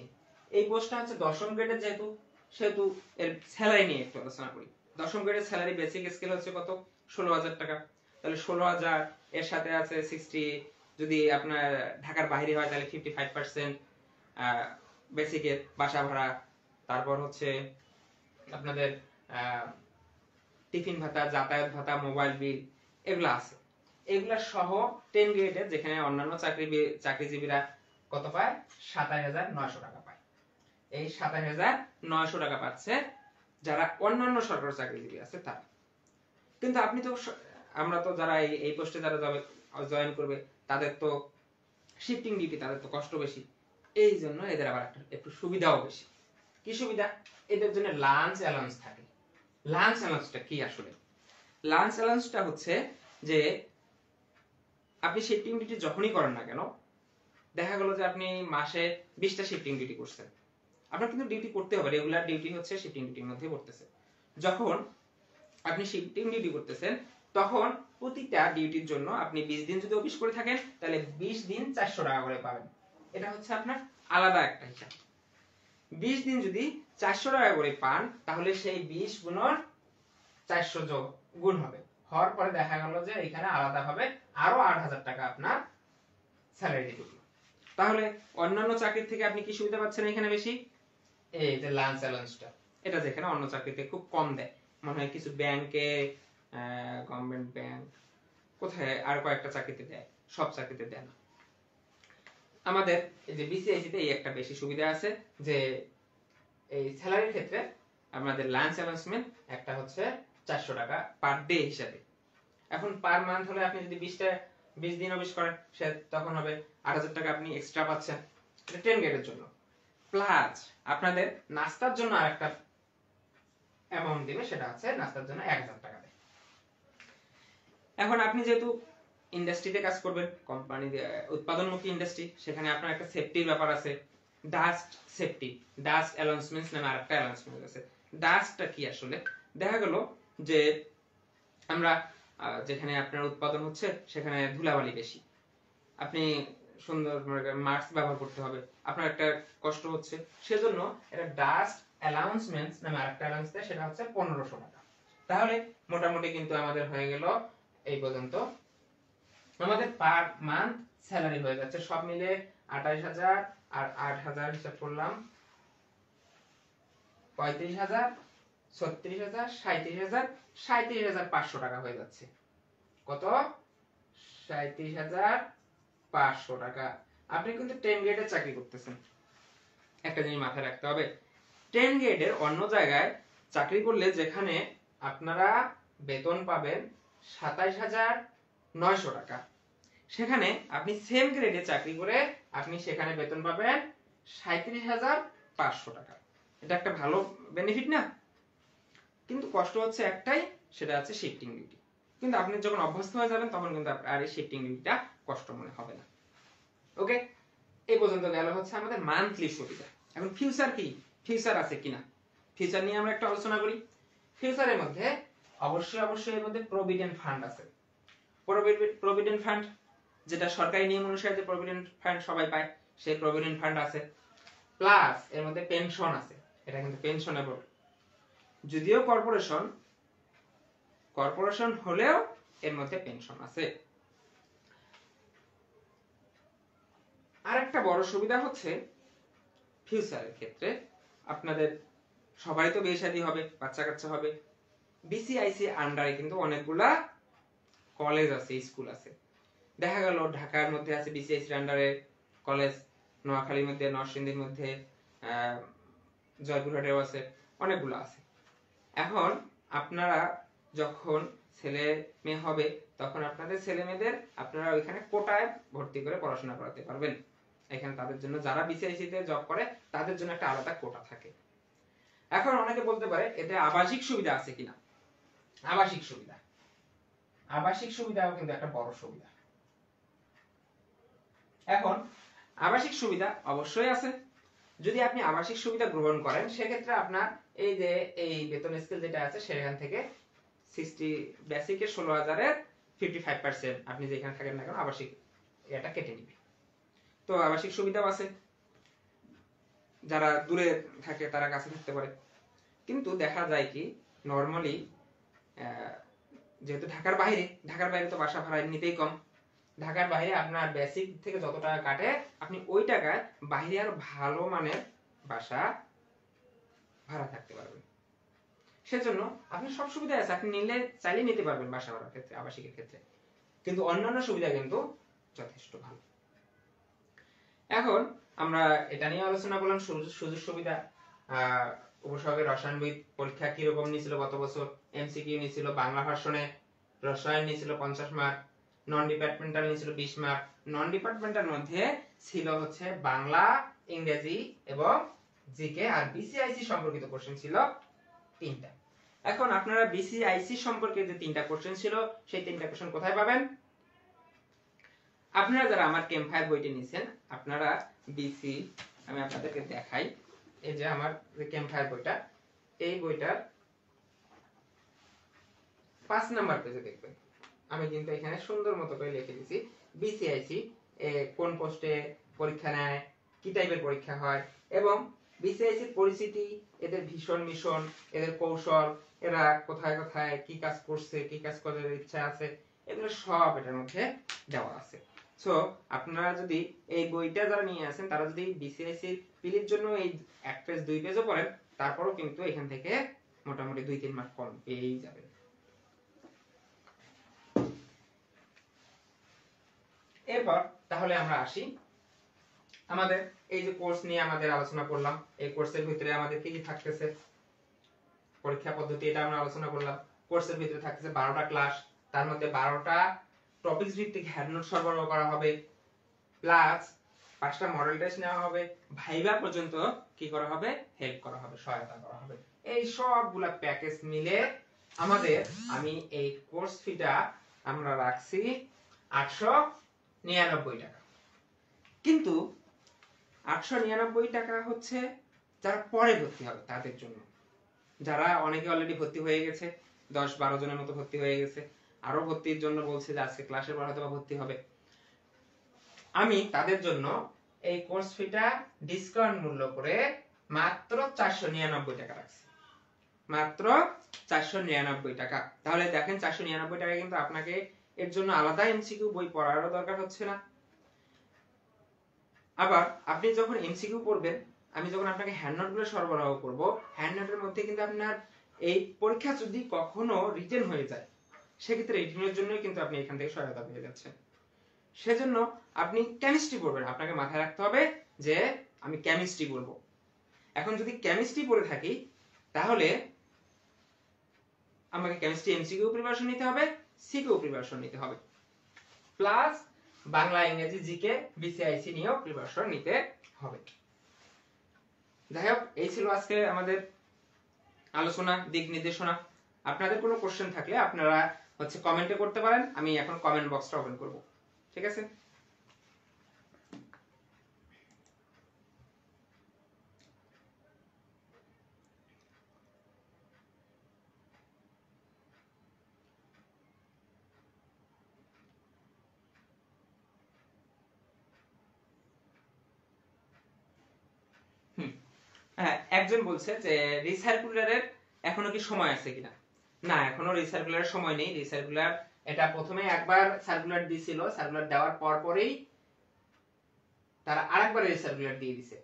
এই পোস্টটা হচ্ছে 10ম গ্রেডের, যেহেতু সেহেতু এর স্যালারি নিয়ে একটু আলোচনা করি। 10ম গ্রেডের স্যালারি বেসিক স্কেল হচ্ছে কত? 16,000 টাকা। তাহলে 16,000 এর সাথে আছে 60, যদি আপনার ঢাকার বাইরে হয় তাহলে 55% বেসিকের বাসা ভাড়া, তারপর হচ্ছে আপনাদের টিফিন ভাতা, যাতায়াত ভাতা, মোবাইল বিল, এগুলো আছে। এগুলা সহ 10 গ্রেডের, যেখানে অন্যান্য চাকরিজীবীরা কত পায়? 27,900 টাকা পায়। এই 27,900 টাকা পাচ্ছে যারা অন্যান্য সরকারি চাকরিজীবী আছে তারা। কিন্তু আপনি তো, আমরা তো যারা এই পোস্টে যারা জয়েন করবে তাদের তো শিফটিং ডিউটি, তাদের তো কষ্ট বেশি। এই জন্য এদের আবার একটু সুবিধাও বেশি। কি সুবিধা? এদের জন্য লাঞ্চ অ্যালাউন্স থাকে। লাঞ্চ অ্যালাউন্সটা কি আসলে? লাঞ্চ অ্যালাউন্সটা হচ্ছে যে আপনি শিফটিং ডিউটি যখনই করেন না কেন, দেখা গেল যে আপনি মাসে 20টা শিফটিং ডিউটি করছেন, আপনার কিন্তু ডিউটি করতে হবে, রেগুলার ডিউটি হচ্ছে শিফটিং ডিউটির মধ্যে পড়তেছে। যখন আপনি শিফটিং ডিউটি করতেছেন তখন প্রতিটা ডিউটির জন্য আপনি 20 দিন যদি অফিস করে থাকেন তাহলে 20 দিন 400 টাকা করে পাবেন। এটা হচ্ছে আপনার আলাদা একটা হিসাব। 20 দিন যদি 400 টাকা করে পান তাহলে সেই 20 গুণন 400 যোগ গুণ হবে, হওয়ার পরে দেখা গেল যে এখানে আলাদাভাবে আরো 8,000 টাকা আপনার স্যালারি ঢুকলো। তাহলে অন্যান্য চাকরির থেকে আপনি কি সুবিধা পাচ্ছেন এখানে বেশি? এই যে লাঞ্চ অ্যালাউন্সটা, এটা যেখানে অন্য চাকরিতে খুব কম দেয়, মনে হয় কিছু ব্যাংকে, গভর্নমেন্ট ব্যাংক, কোথায় আর কয়েকটা চাকরিতে দেয়, সব চাকরিতে দেয় না। আমাদের এই যে বিসিআইসি তে এই একটা বেশি সুবিধা আছে যে এই স্যালারির ক্ষেত্রে আমাদের লাঞ্চ অ্যালাউন্সমেন্ট একটা হচ্ছে 400 টাকা পার ডে হিসাবে। এখন পার মান্থ হলে আপনি যদি 20 দিন অফিস করেন সে তখন হবে 8,000 টাকা আপনি এক্সট্রা পাচ্ছেন, এটা 10 গ্রেডের জন্য। প্লাস আপনাদের নাস্তার জন্য আরেকটা অ্যামাউন্ট দিবে, সেটা আছে নাস্তার জন্য 1,000 টাকা দেয়। এখন আপনি যেহেতু ইন্ডাস্ট্রিতে কাজ করবেন, কোম্পানি উৎপাদনমুখী ইন্ডাস্ট্রি, সেখানে আপনার একটা সেফটির ব্যাপার আছে, ডাস্ট সেফটি, ডাস্ট অ্যালাউন্সমেন্ট নামে আরেকটা অ্যালাউন্সমেন্ট আছে। ডাস্টটা কি আসলে? দেখা গেল যে আমরা যেখানে আপনার উৎপাদন হচ্ছে সেখানে ধুলাবালি বেশি, আপনি সুন্দর মাস্ক ব্যবহার করতে হবে, আপনার একটা কষ্ট হচ্ছে, সেজন্য এটা ডাস্ট অ্যালাউন্সমেন্ট নামে আরেকটা অ্যালাউন্স দেয়, সেটা হচ্ছে 1500 টাকা। তাহলে মোটামুটি কিন্তু আমাদের হয়ে গেল এই পর্যন্ত আমাদের পার মান্থ স্যালারি হয়ে যাচ্ছে সব মিলে 28,000 আর 8,000 হিসাব করলাম 35,000, 36,000, 37,000, 37,500 টাকা হয়ে যাচ্ছে। কত? 37,500 টাকা। আপনি কিন্তু 10 গ্রেডের চাকরি করতেছেন। একটা জিনিস মাথায় রাখতে হবে, 10 গ্রেডের অন্য জায়গায় চাকরি করলে যেখানে আপনারা বেতন পাবেন 27,900 টাকা, সেখানে আপনি সেম গ্রেডে চাকরি করে আপনি সেখানে বেতন পাবেন 37,500 টাকা। এটা একটা ভালো বেনিফিট না? কিন্তু কষ্ট হচ্ছে একটাই, সেটা হচ্ছে শিফটিং ডিউটি। কিন্তু আপনি যখন অভ্যস্ত হয়ে যাবেন তখন কিন্তু আর এই শিফটিং ডিউটিটা কষ্ট মনে হবে না। ওকে, এই পর্যন্ত গেল হচ্ছে আমাদের মান্থলি সুবিধা। এখন ফিউচার কি, ফিউচার আছে কিনা, ফিউচার নিয়ে আমরা একটু আলোচনা করি। ফিউচারের মধ্যে অবশ্যই এর মধ্যে প্রভিডেন্ট ফান্ড আছে। প্রভিডেন্ট ফান্ড যেটা সরকারি নিয়ম অনুসারে যে প্রভিডেন্ট ফান্ড সবাই পায়, সেই প্রভিডেন্ট ফান্ড আছে। প্লাস এর মধ্যে পেনশন আছে, এটা কিন্তু পেনশনেবল। যদিও কর্পোরেশন হলেও এর মধ্যে পেনশন আছে। আরেকটা বড় সুবিধা হচ্ছে ফিউচারের ক্ষেত্রে আপনাদের সবাই তো বিয়ে শাদী হবে, বাচ্চা কাচ্চা হবে, বিসিআইসি আন্ডারে কিন্তু অনেকগুলা কলেজ আছে, স্কুল আছে। দেখা গেল ঢাকার মধ্যে আছে বিসিআইসি আন্ডারে কলেজ, নোয়াখালীর মধ্যে, নরসিংদীর মধ্যে, জয়পুরহাটেও আছে, অনেকগুলো আছে। এখন আপনারা যখন ছেলে মেয়ে হবে তখন আপনাদের ছেলে মেয়েদের আপনারা ওইখানে কোটায় ভর্তি করে পড়াশোনা করাতে পারবেন। এখানে তাদের জন্য যারা বিসিআইসি তে জব করে তাদের জন্য একটা আলাদা কোটা থাকে। এখন অনেকে বলতে পারে এতে আবাসিক সুবিধা আছে কিনা। আবাসিক সুবিধাও কিন্তু একটা বড় সুবিধা। এখন আবাসিক সুবিধা অবশ্যই আছে। যদি আপনি আবাসিক সুবিধা গ্রহণ করেন সেক্ষেত্রে আপনার এই যে এই বেতন স্কেল যেটা আছে সেখান থেকে 60 বেসিকের 16,000 এর 55% আপনি যেখানে থাকেন না কেন আবাসিক এটা কেটে নিবে। তো আবাসিক সুবিধাও আছে, যারা দূরে থাকে তারা কাছে থাকতে পারে। কিন্তু দেখা যায় কি নরমালি যেহেতু ঢাকার বাইরে তো বাসা ভাড়া নিতেই কম। ঢাকার বাইরে আপনার বেসিক থেকে যত টাকা কাটে আপনি ওই টাকায় বাইরে আরো ভালো মানের বাসা ভাড়া থাকতে পারবেন। সেজন্য আপনি সব সুবিধা আছে, আপনি চাইলে নিতে পারবেন বাসা ভাড়ার ক্ষেত্রে, আবাসিকের ক্ষেত্রে। কিন্তু অন্যান্য সুবিধা কিন্তু যথেষ্ট ভালো। এখন আমরা এটা নিয়ে আলোচনা করলাম সুযোগ সুবিধা। উপসর্গের রসায়নবিদ পরীক্ষা কিরকম নিয়েছিল গত বছর, এমসিকিউ নিয়েছিল বাংলা ভার্সনে, রসায়ন নিয়েছিল 50 মার্ক, নন ডিপার্টমেন্টাল নিয়েছিল 20 মার্ক। নন ডিপার্টমেন্টাল মধ্যে ছিল হচ্ছে বাংলা, ইংরেজি এবং জিকে, আর বিসিআইসি সম্পর্কিত কোশ্চেন ছিল 3টা। এখন আপনারা বিসিআইসি সম্পর্কে যে 3টা কোশ্চেন ছিল সেই 3টা কোশ্চেন কোথায় পাবেন? আপনারা যারা আমার ক্যাম্প 5 বইটি নিয়েছেন আপনারা বিসি, আমি আপনাদেরকে দেখাই, এই যে আমার যে ক্যাম্প 5 বইটা, এই বইটার 5 নাম্বার পেজে দেখবেন আমি কিন্তু এখানে সুন্দর মতো করে লিখে দিয়েছি বিসিআইসি কোন পোস্টে পরীক্ষা নেয়, কি টাইপের পরীক্ষা হয়, এবং বিসিআইসি পরিস্থিতি, এদের ভীষণ মিশন, এদের কৌশল, এরা কোথায় কোথায় কি কাজ করছে, কি কাজ করার ইচ্ছা আছে, এগুলো সব এটার মধ্যে দেওয়া আছে। সো আপনারা যদি এই বইটা যারা নিয়ে আসেন তারা যদি বিসিআইসি পিলির জন্য এই 1 পেজ 2 পেজও পড়েন তারপরও কিন্তু এখান থেকে মোটামুটি 2-3 মার্ক কম পেয়েই যাবেন। এরপর তাহলে আমরা আসি আমাদের এই যে কোর্স নিয়ে আমাদের আলোচনা করলাম, এই কোর্সের ভিতরে আমাদের কি কি থাকতেছে, পরীক্ষা পদ্ধতি এটা আমরা আলোচনা করলাম। কোর্সের ভিতরে থাকতেছে 12টা ক্লাস, তার মধ্যে 12টা টপিকস ভিত্তিক হ্যান্ড নোট সরবরাহ করা হবে, প্লাস 5টা মডেল টেস্ট নেওয়া হবে, ভাইবা পর্যন্ত কি করা হবে, হেল্প করা হবে, সহায়তা করা হবে। এই সবগুলা প্যাকেজ মিলে আমাদের আমি এই কোর্স ফিটা আমরা রাখছি 899 টাকা। কিন্তু 899 টাকা হচ্ছে যারা পরে ভর্তি হবে তাদের জন্য। যারা অনেকে অলরেডি ভর্তি হয়ে গেছে, 10-12 জনের মতো ভর্তি হয়ে গেছে, আরো ভর্তির জন্য বলছে যে আজকে ক্লাসের পর হয়তো ভর্তি হবে, আমি তাদের জন্য এই কোর্স ফিটা ডিসকাউন্ট মূল্য করে মাত্র 499 টাকা রাখছি, মাত্র 499 টাকা। তাহলে দেখেন 499 টাকা কিন্তু আপনাকে এর জন্য আলাদা এমসিকিউ বই পড়ারও দরকার হচ্ছে না। আবার আপনি যখন এমসিকিউ পড়বেন, আমি যখন আপনাকে হ্যান্ড নোটগুলো সরবরাহ করব, হ্যান্ড নোটের মধ্যে কিন্তু আপনার এই পরীক্ষা যদি কখনো রিটেন হয়ে যায় সেক্ষেত্রে রিটেনের জন্য কিন্তু আপনি এখান থেকে সহায়তা পেয়ে যাচ্ছেন। সেজন্য আপনি কেমিস্ট্রি পড়বেন, আপনাকে মাথায় রাখতে হবে যে আমি কেমিস্ট্রি পড়ব। এখন যদি কেমিস্ট্রি পড়ে থাকি তাহলে আমাকে কেমিস্ট্রি এমসিকিউ প্রিপারেশন নিতে হবে, সিকিউ প্রিপারেশন নিতে হবে, প্লাস বাংলা, ইংরেজি, জিকে, বিসিআইসি নিয়েও প্রিপারেশন নিতে হবে। যাই হোক, এই ছিল আজকে আমাদের আলোচনা, দিক নির্দেশনা। আপনাদের কোনো কোশ্চেন থাকলে আপনারা হচ্ছে কমেন্টে করতে পারেন, আমি এখন কমেন্ট বক্সটা ওপেন করব, ঠিক আছে? হ্যাঁ, একজন বলছে যে রিসার্কুলারের এখনো কি সময় আছে কিনা। না, এখনো রিসার্কুলারের সময় নেই। রিসার্কুলার এটা প্রথমে একবার সার্কুলার দিছিল, সার্কুলার দেওয়ার পরেই তারা আরেকবার রিসার্কুলার দিয়ে দিছে।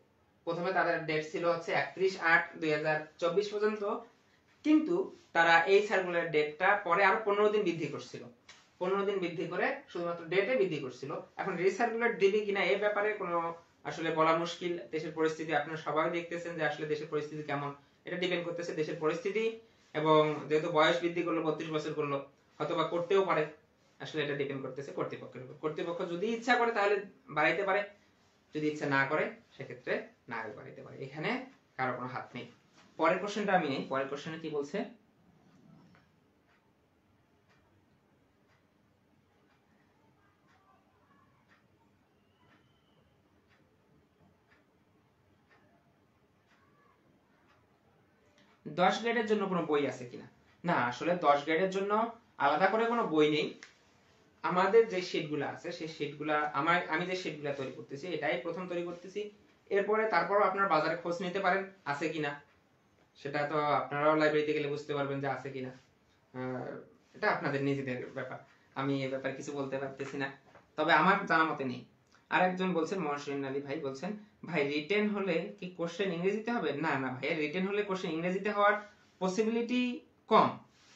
প্রথমে তাদের ডেট ছিল হচ্ছে 31/8/2024 পর্যন্ত, কিন্তু তারা এই সার্কুলার ডেটটা পরে আরো 15 দিন বৃদ্ধি করছিল, 15 দিন বৃদ্ধি করে শুধুমাত্র ডেটে বৃদ্ধি করছিল। এখন রিসার্কুলার দিবে কিনা এই ব্যাপারে কোনো আসলে বলা মুশকিল। দেশের পরিস্থিতি আপনারা সবাই দেখতেছেন যে আসলে দেশের পরিস্থিতি কেমন, এটা ডিপেন্ড করতেছে দেশের পরিস্থিতি, এবং যেহেতু বয়স বৃদ্ধি করলো 32 বছর করলো, হয়তোবা করতেও পারে। আসলে এটা ডিপেন্ড করতেছে কর্তৃপক্ষের উপর। কর্তৃপক্ষ যদি ইচ্ছা করে তাহলে বাড়াইতে পারে, যদি ইচ্ছা না করে সেক্ষেত্রে না বাড়াইতে পারে, এখানে কারো কোনো হাত নেই। পরের কোশ্চেনটা আমি নেই। পরের কোশ্চেনে কি বলছে, দশ গ্রেডের জন্য কোনো বই আছে কিনা? না, আসলে 10 গ্রেডের জন্য আলাদা করে কোনো বই নেই। আমাদের যে শীটগুলো আছে সেই শীটগুলো আমি যে শীটগুলো তৈরি করতেছি এটাই প্রথম তৈরি করতেছি। এরপরে তারপরও আপনারা বাজারে খোঁজ নিতে পারেন আছে কিনা, সেটা তো আপনারাও লাইব্রেরিতে গেলে বুঝতে পারবেন যে আছে কিনা। এটা আপনাদের নিজেদের ব্যাপার, আমি এই ব্যাপারে কিছু বলতে পারতেছি না, তবে আমার জানা মতে নেই। আর একজন বলছেন, মহসিন আলী ভাই বলছেন, ভাই রিটেন হলে কি কোশ্চেন ইংরেজিতে হবে? না না ভাই, রিটেন হলে কোশ্চেন ইংরেজিতে হওয়ার পসিবিলিটি কম,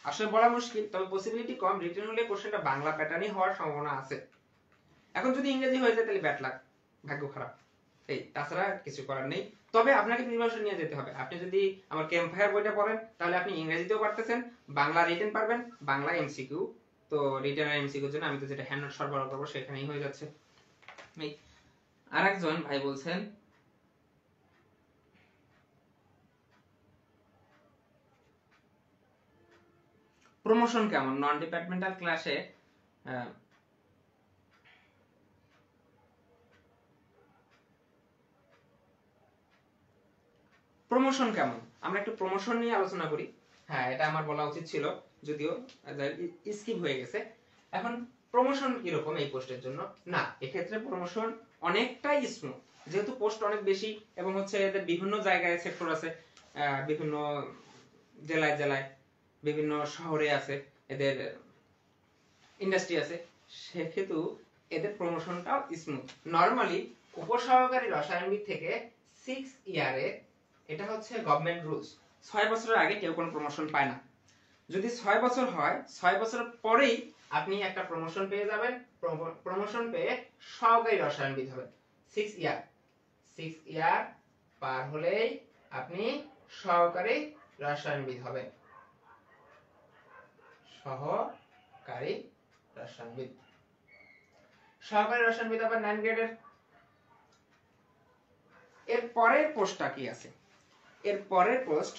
আসলে বলা মুশকিল, তবে পসিবিলিটি কম। রিটেন হলে কোশ্চেনটা বাংলা প্যাটার্নই হওয়ার সম্ভাবনা আছে। এখন যদি ইংরেজি হয়ে যায় তাহলে ব্যাড লাক, ভাগ্য খারাপ, এই তাছাড়া কিছু করার নেই। তবে আপনাকে প্রিপারেশন নিয়ে যেতে হবে। আপনি যদি আমার ক্যাম্পফায়ার বইটা পড়েন তাহলে আপনি ইংরেজিতেও পারতেছেন, বাংলা রিটেন পারবেন, বাংলা এমসিকিউ। তো রিটেন আর এমসিকিউর জন্য আমি তো যেটা হ্যান্ড নোট সরবরাহ করবো সেখানেই হয়ে যাচ্ছে। আরেকজন ভাই বলছেন, প্রমোশন কেমন নন ডিপার্টমেন্টাল ক্লাসে? প্রমোশন কেমন, আমরা একটু প্রমোশন নিয়ে আলোচনা করি। হ্যাঁ, এটা আমার বলা উচিত ছিল, যদিও স্কিপ হয়ে গেছে। এখন প্রমোশন কিরকম এই পোস্টের জন্য? না, এক্ষেত্রে প্রমোশন অনেকটাই স্মুথ, যেহেতু পোস্ট অনেক বেশি এবং হচ্ছে এদের বিভিন্ন জায়গায় সেক্টর আছে, বিভিন্ন জেলায় জেলায় বিভিন্ন শহরে আছে, এদের ইন্ডাস্ট্রি আছে, সেহেতু এদের প্রমোশনটাও স্মুথ। নরমালি উপসহকারী রসায়নবিদ থেকে 6 ইয়ারে, এটা হচ্ছে গভর্নমেন্ট রুলস, 6 বছরের আগে কেউ কোনো প্রমোশন পায় না। যদি 6 বছর হয়, 6 বছর পরেই আপনি একটা প্রমোশন পেয়ে যাবেন। প্রমোশন পেয়ে সহকারী রসায়নবিদ হবেন। 6 ইয়ার, 6 ইয়ার পার হলেই আপনি সহকারী রসায়নবিদ হবেন, সহকারী রসায়নবিদ। সহকারী রসায়নবিদ আবার 9 গ্রেডের। এর পরের পোস্টটা কি আছে? এর পরের পোস্ট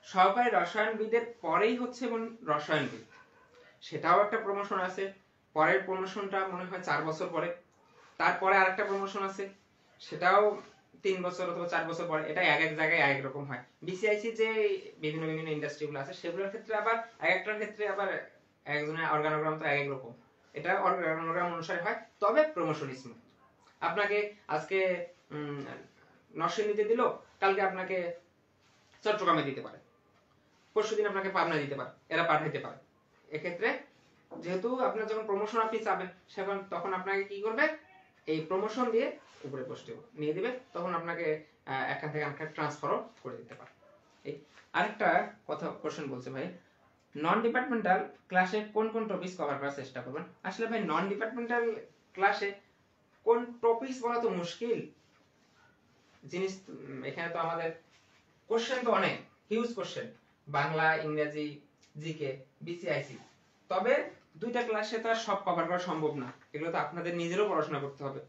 সহকারী রসায়নবিদের পরেই হচ্ছে রসায়নবিদ, সেটাও একটা প্রমোশন আছে। পরের প্রমোশনটা মনে হয় 4 বছর পরে। তারপরে আরেকটা প্রমোশন আছে, সেটাও 3 বছর অথবা 4 বছর পরে। এটা এক এক জায়গায় এক এক রকম হয়। বিসিআইসি যে বিভিন্ন বিভিন্ন ইন্ডাস্ট্রিগুলো আছে সেগুলোর ক্ষেত্রে আবার এক একটার ক্ষেত্রে আবার একজনের অর্গানোগ্রাম তো এক এক রকম, এটা অর্গানোগ্রাম অনুসারে হয়। তবে প্রমোশন স্মুথ। আপনাকে আজকে নরসিংদীতে দিল, কালকে আপনাকে চট্টগ্রামে দিতে পারে, পরশুদিন আপনাকে পাবনা দিতে পারে, এরা পাঠাইতে পারে। এক্ষেত্রে যেহেতু আপনার যখন প্রমোশন আপনি চাবেন, সেখন তখন আপনাকে কি করবে, এই প্রমোশন দিয়ে উপরে পোস্টে নিয়ে দিবে, তখন আপনাকে এখান থেকে আমাকে ট্রান্সফারও করে দিতে পারে। এই আরেকটা কথা কোশ্চেন বলছে ভাই, নন ডিপার্টমেন্টাল ক্লাসে কোন কোন টপিকস কভার করার চেষ্টা করবেন? আসলে ভাই নন ডিপার্টমেন্টাল ক্লাসে কোন টপিকস বলা তো মুশকিল জিনিস। এখানে তো আমাদের কোশ্চেন তো অনেক, হিউজ কোশ্চেন, বাংলা, ইংরেজি, জিকে, বিসিআইসি। তবে দুইটা ক্লাসে তো আর সব কভার করা সম্ভব না, এগুলো তো আপনাদের নিজেরও পড়াশোনা করতে হবে।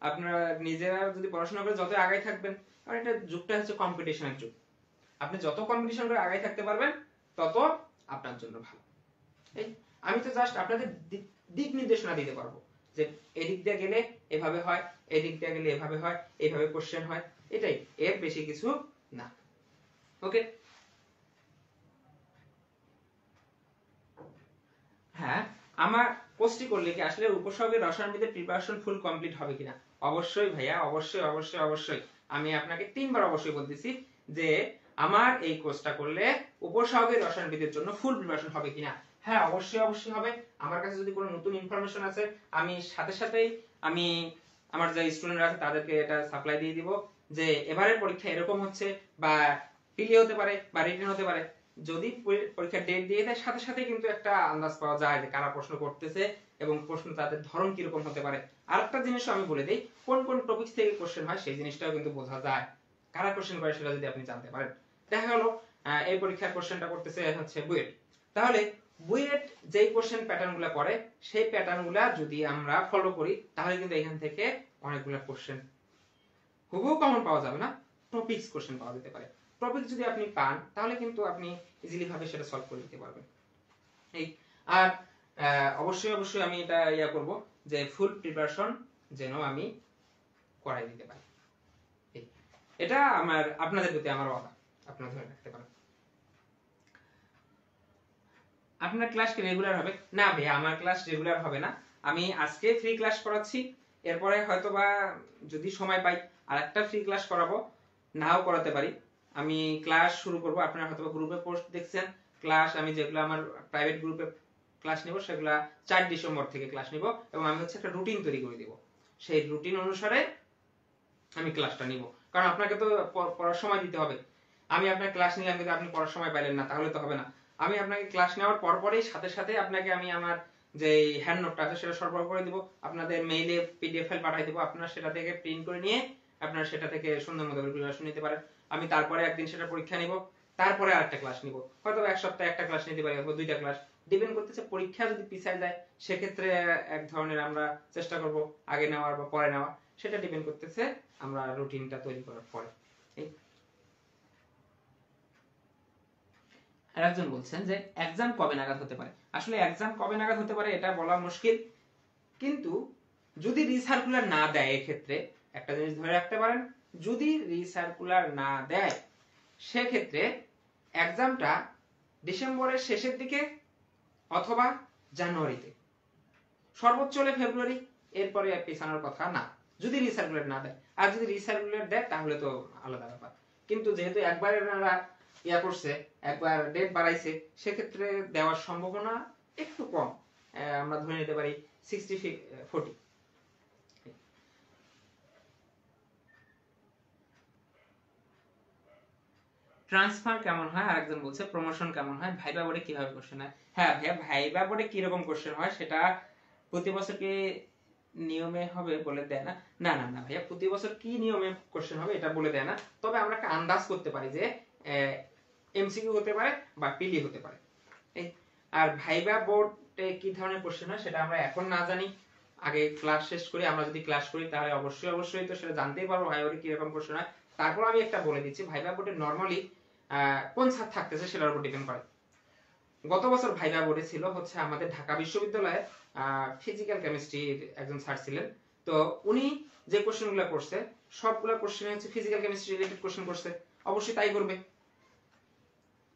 আপনারা নিজেরা যদি পড়াশোনা করে যত আগাই থাকবেন, কারণ এটা যুগটা হচ্ছে কম্পিটিশনের যুগ, আপনি যত কম্পিটিশন করে আগাই থাকতে পারবেন তত আপনার জন্য ভালো। এই আমি তো জাস্ট আপনাদের দিক নির্দেশনা দিতে পারবো যে এদিক দিয়ে গেলে এভাবে হয়, এদিক দিয়ে গেলে এভাবে হয়, এইভাবে কোশ্চেন হয়, এটাই, এর বেশি কিছু না। ওকে, হ্যাঁ, আমার পোস্টটি করলে কি আসলে উপসর্গের রসায়নবিদের প্রিপারেশন ফুল কমপ্লিট হবে কিনা? অবশ্যই ভাইয়া, অবশ্যই অবশ্যই অবশ্যই। আমি আপনাকে 3 বার অবশ্যই বলতেছি যে আমার এই কোর্সটা করলে উপসর্গের রসায়নবিদের জন্য ফুল প্রিপারেশন হবে কিনা। হ্যাঁ, অবশ্যই অবশ্যই হবে। আমার কাছে যদি কোনো নতুন ইনফরমেশন আছে আমি সাথে সাথেই আমি আমার যে স্টুডেন্টরা আছে তাদেরকে এটা সাপ্লাই দিয়ে দিব যে এবারের পরীক্ষা এরকম হচ্ছে, বা পিলি হতে পারে বা রিটেন হতে পারে। যদি পরীক্ষার ডেট দিয়ে দেয় সাথে সাথে কিন্তু একটা আন্দাজ পাওয়া যায় যে কারা প্রশ্ন করতেছে এবং প্রশ্ন তাদের ধরন কিরকম হতে পারে। আরেকটা জিনিসও আমি বলে দিই, কোন কোন টপিক থেকে কোশ্চেন হয় সেই জিনিসটাও কিন্তু বোঝা যায়, কারা কোশ্চেন করে সেটা যদি আপনি জানতে পারেন। দেখা গেল এই পরীক্ষার কোশ্চেনটা করতেছে হচ্ছে বুয়েট, তাহলে বুয়েট যেই কোশ্চেন প্যাটার্নগুলো করে সেই প্যাটার্নগুলো যদি আমরা ফলো করি তাহলে কিন্তু এখান থেকে অনেকগুলো কোশ্চেন হুবহু কমন পাওয়া যাবে না, টপিকস কোশ্চেন পাওয়া যেতে পারে। টপিক যদি আপনি পান তাহলে কিন্তু আপনি ইজিলি ভাবে সেটা সলভ করে দিতে পারবেন। এই আর অবশ্যই আমি এটা করব যে ফুল প্রিপারেশন যেন আমি করাই দিতে পারি। এটা আপনাদের প্রতি আমার ওয়াদা, আপনারা ধরে রাখতে পারেন। আপনার ক্লাস কি রেগুলার হবে? না ভাই, আমার ক্লাস রেগুলার হবে না। আমি আজকে ফ্রি ক্লাস করাচ্ছি, এরপরে হয়তোবা যদি সময় পাই আরেকটা ফ্রি ক্লাস করাবো, নাও করাতে পারি। আমি ক্লাস শুরু করব, আপনারা হয়তোবা গ্রুপে পোস্ট দেখছেন ক্লাস, আমি যেগুলো আমার প্রাইভেট গ্রুপে ক্লাস নিব সেগুলো 4 ডিসেম্বর থেকে ক্লাস নিব, এবং আমি একটা রুটিন তৈরি করে দিব। সেই রুটিন অনুসারে আমি ক্লাসটা নিব, কারণ আপনাকে তো পড়ার সময় দিতে হবে। আমি আপনার ক্লাস নিলাম কিন্তু আপনি পড়ার সময় পাইলেন না, তাহলে তো হবে না। আমি আপনাকে ক্লাস নেওয়ার পরপরই সাথে আপনাকে আমি আমার যে হ্যান্ড নোটটা আছে সেটা সরবরাহ করে দিব, আপনাদের মেইলে পিডিএফ ফাইল পাঠিয়ে দিব, আপনারা সেটা থেকে প্রিন্ট করে নিয়ে আপনারা সেটা থেকে সুন্দর মতো প্রিপারেশন নিতে পারেন। আমি তারপরে একদিন সেটা পরীক্ষা নিব, তারপরে আরেকটা ক্লাস নিব, হয়তো এক সপ্তাহে একটা ক্লাস নিতে পারি অথবা 2টা ক্লাস, ডিপেন্ড করতেছে পরীক্ষা যদি পিছায় যায় সেক্ষেত্রে এক ধরনের আমরা চেষ্টা করব আগে নেওয়ার বা পরে নেওয়া, সেটা ডিপেন্ড করতেছে আমরা রুটিনটা তৈরি করার পরে। আরেকজন বলছেন যে এক্সাম কবে নাগাদ হতে পারে? আসলে এক্সাম কবে নাগাদ হতে পারে এটা বলা মুশকিল, কিন্তু যদি রিসার্কুলার না দেয় এক্ষেত্রে একটা জিনিস ধরে রাখতে পারেন, যদি রিসার্কুলার না দেয় সেক্ষেত্রে এক্সামটা ডিসেম্বরের শেষের দিকে অথবা জানুয়ারিতে, সর্বোচ্চ হলে ফেব্রুয়ারি, এরপরে পেছানোর কথা না, যদি রিসার্কুলার না দেয়। আর যদি রিসার্কুলার দেয় তাহলে তো আলাদা ব্যাপার, কিন্তু যেহেতু একবার আপনারা করছে, একবার ডেট বাড়াইছে, সেক্ষেত্রে দেওয়ার সম্ভাবনা একটু কম, আমরা ধরে নিতে পারি 60-40। ট্রান্সফার কেমন হয়? আরেকজন বলছে প্রমোশন কেমন হয়? ভাইবা বোর্ডে কিভাবে কোশ্চেন হয়? হ্যাঁ ভাইয়া, ভাইবা বোর্ডে কি রকম কোশ্চেন হয় সেটা প্রতি বছর কি নিয়মে হবে বলে দেয় না। না না না ভাইয়া, প্রতি বছর কি নিয়মে কোশ্চেন হবে এটা বলে দেয় না, তবে আমরা একটা আন্দাজ করতে পারি যে এমসিকিউ হতে পারে বা পিলি হতে পারে। আর ভাইবা বোর্ডে কি ধরনের কোশ্চেন হয় সেটা আমরা এখন না জানি, আগে ক্লাস শেষ করি। আমরা যদি ক্লাস করি তাহলে অবশ্যই তো সেটা জানতেই পারবো ভাইবা বোর্ডে কি রকম কোশ্চেন হয়। তারপর আমি একটা বলে দিচ্ছি, ভাইবা বোর্ডে নরমালি কোন স্যার থাকতেছে সেটার উপর ডিপেন্ড করে। গত বছর ভাইবা বোর্ডে ছিল হচ্ছে আমাদের ঢাকা বিশ্ববিদ্যালয়ে ফিজিক্যাল কেমিস্ট্রির একজন স্যার ছিলেন। তো উনি যে কোশ্চেনগুলো করছে সবগুলো কোশ্চেন হচ্ছে ফিজিক্যাল কেমিস্ট্রি রিলেটেড কোশ্চেন করছে, অবশ্যই তাই করবে।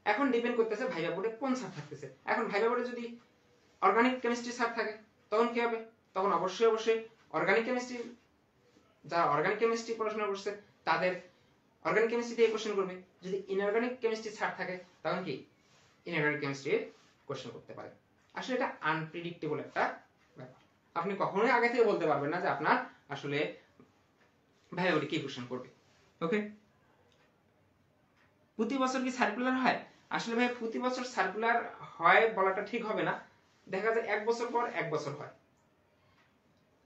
এখন ডিপেন্ড করতেছে ভাইবা বোর্ডে কোন স্যার থাকতেছে। এখন ভাইবা বোর্ডে যদি অর্গানিক কেমিস্ট্রি স্যার থাকে তখন কি হবে? তখন অবশ্যই অর্গানিক কেমিস্ট্রি, যারা অর্গানিক কেমিস্ট্রি পড়াশোনা করছে তাদের অর্গানিক কেমিস্ট্রি দিয়ে কোশ্চেন করবে। যদি ইনঅর্গানিক কেমিস্ট্রি স্যার থাকে তখন কি ইনঅর্গানিক কেমিস্ট্রি কোশ্চেন করতে পারে। আসলে এটা আনপ্রেডিক্টেবল একটা ব্যাপার, আপনি কখনোই আগে থেকে বলতে পারবেন না যে আপনার আসলে ভাইবা বোর্ডে কি কোশ্চেন করবে। ওকে, প্রতি বছর কি সার্কুলার হয়? আসলে ভাই প্রতি বছর সার্কুলার হয় বলাটা ঠিক হবে না, দেখা যায় এক বছর পর এক বছর হয়,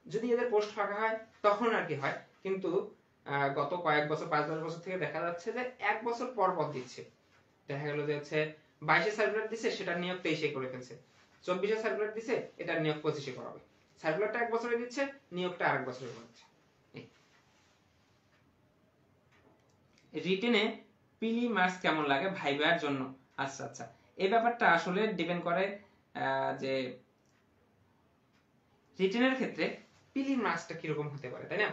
যদি এদের পোস্ট ফাঁকা হয় তখন আর কি হয়। কিন্তু গত কয়েক বছর 5-10 বছর থেকে দেখা যাচ্ছে যে এক বছর পর পর দিচ্ছে। দেখা গেল যে হচ্ছে 22-এ সার্কুলার দিছে, সেটার নিয়োগ 23-এ করে ফেলছে, 24-এ সার্কুলার দিছে, এটার নিয়োগ 25-এ করাবে। সার্কুলারটা এক বছরে দিচ্ছে, নিয়োগটা আরেক বছরে করছে। রিটেনে পিলি মার্কস কেমন লাগে ভাইবার জন্য? আচ্ছা, এই ব্যাপারটা আসলে ডিপেন্ড করে যে রিটেনের ক্ষেত্রে পিলি মার্কসটা কিরকম হতে পারে, তাই না?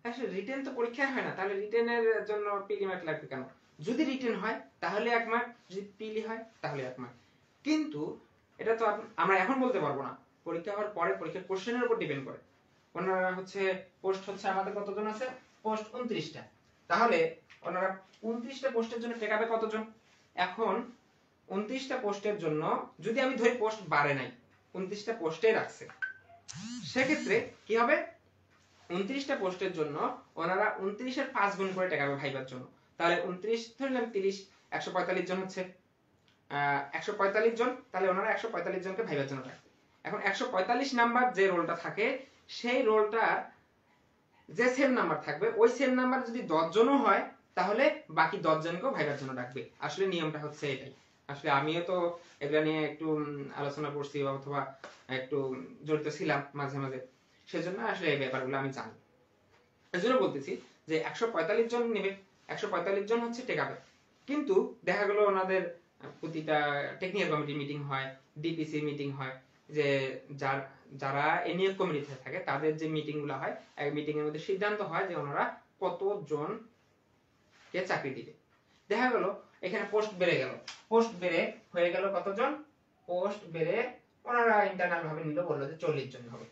আসলে রিটেন তো পরীক্ষা হয় না, তাহলে রিটেনের জন্য পিলি মার্ক লাগবে কেন? যদি রিটেন হয় তাহলে 1 মার্ক, যদি পিলি হয় তাহলে 1 মার্ক। কিন্তু এটা তো আমরা এখন বলতে পারবো না, পরীক্ষা হওয়ার পরে পরীক্ষার কোশ্চেনের উপর ডিপেন্ড করে। ওনারা হচ্ছে পোস্ট হচ্ছে আমাদের কতজন আছে? পোস্ট 29টা, তাহলে ওনারা 29টা পোস্টের জন্য টেকাবে কতজন? এখন 29টা পোস্টের জন্য যদি আমি ধরি পোস্ট বাড়ে নাই, 29টা পোস্টে রাখছে, সেক্ষেত্রে কি হবে? 29টা পোস্টের জন্য ওনারা 29-এর 5 গুণ করে টেকাবে ভাইবার জন্য। তাহলে 29 ধরলাম 30, 145 জন হচ্ছে 145 জন, তাহলে ওনারা 145 জনকে ভাইবার জন্য রাখবে। এখন 145 নাম্বার যে রোলটা থাকে সেই রোলটা যে সেম নাম্বার থাকবে, ওই সেম নাম্বার যদি 10 জনও হয় তাহলে বাকি 10 জনকেও ভাইবার জন্য রাখবে। আসলে নিয়মটা হচ্ছে এটাই। আসলে আমিও তো এগুলা নিয়ে একটু আলোচনা করছি অথবা একটু জড়িত ছিলাম মাঝে মাঝে, সেজন্য আসলে এই ব্যাপারগুলো আমি জানি। এজন্য বলতেছি যে 145 জন নেবে, 145 জন হচ্ছে টেকাবে, কিন্তু দেখা গেল ওনাদের প্রতিটা টেকনিক্যাল কমিটি মিটিং হয়, ডিপিসি মিটিং হয়, যে যারা এনিএফ কমিটিতে থাকে তাদের যে মিটিং গুলো হয়, এক মিটিং এর মধ্যে সিদ্ধান্ত হয় যে ওনারা কতজন কে চাকরি দিবে। দেখা গেল এখানে পোস্ট বেড়ে গেল, পোস্ট বেড়ে হয়ে গেল কতজন, পোস্ট বেড়ে ওনারা ইন্টারনাল ভাবে নিল, বললো যে 40 জন হবে।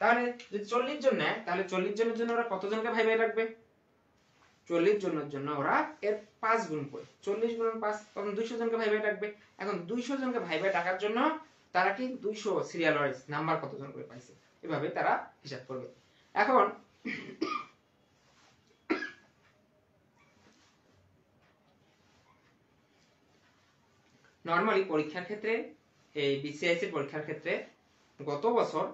তাহলে যদি 40 জন নেয় তাহলে 40 জনের জন্য ওরা কতজনকে ভাইবাই রাখবে, 40 জনের জন্য ওরা এর 5 গুণ করে 40 গুণ 5 তখন 200 জনকে ভাইবাই রাখবে। এখন 200 জনকে ভাইবাই রাখার জন্য তারা কি 200 সিরিয়াল ওয়াইজ নাম্বার কতজন করে পাইছে এভাবে তারা হিসাব করবে। এখন নরমালি পরীক্ষার ক্ষেত্রে, এই বিসিআইসি পরীক্ষার ক্ষেত্রে গত বছর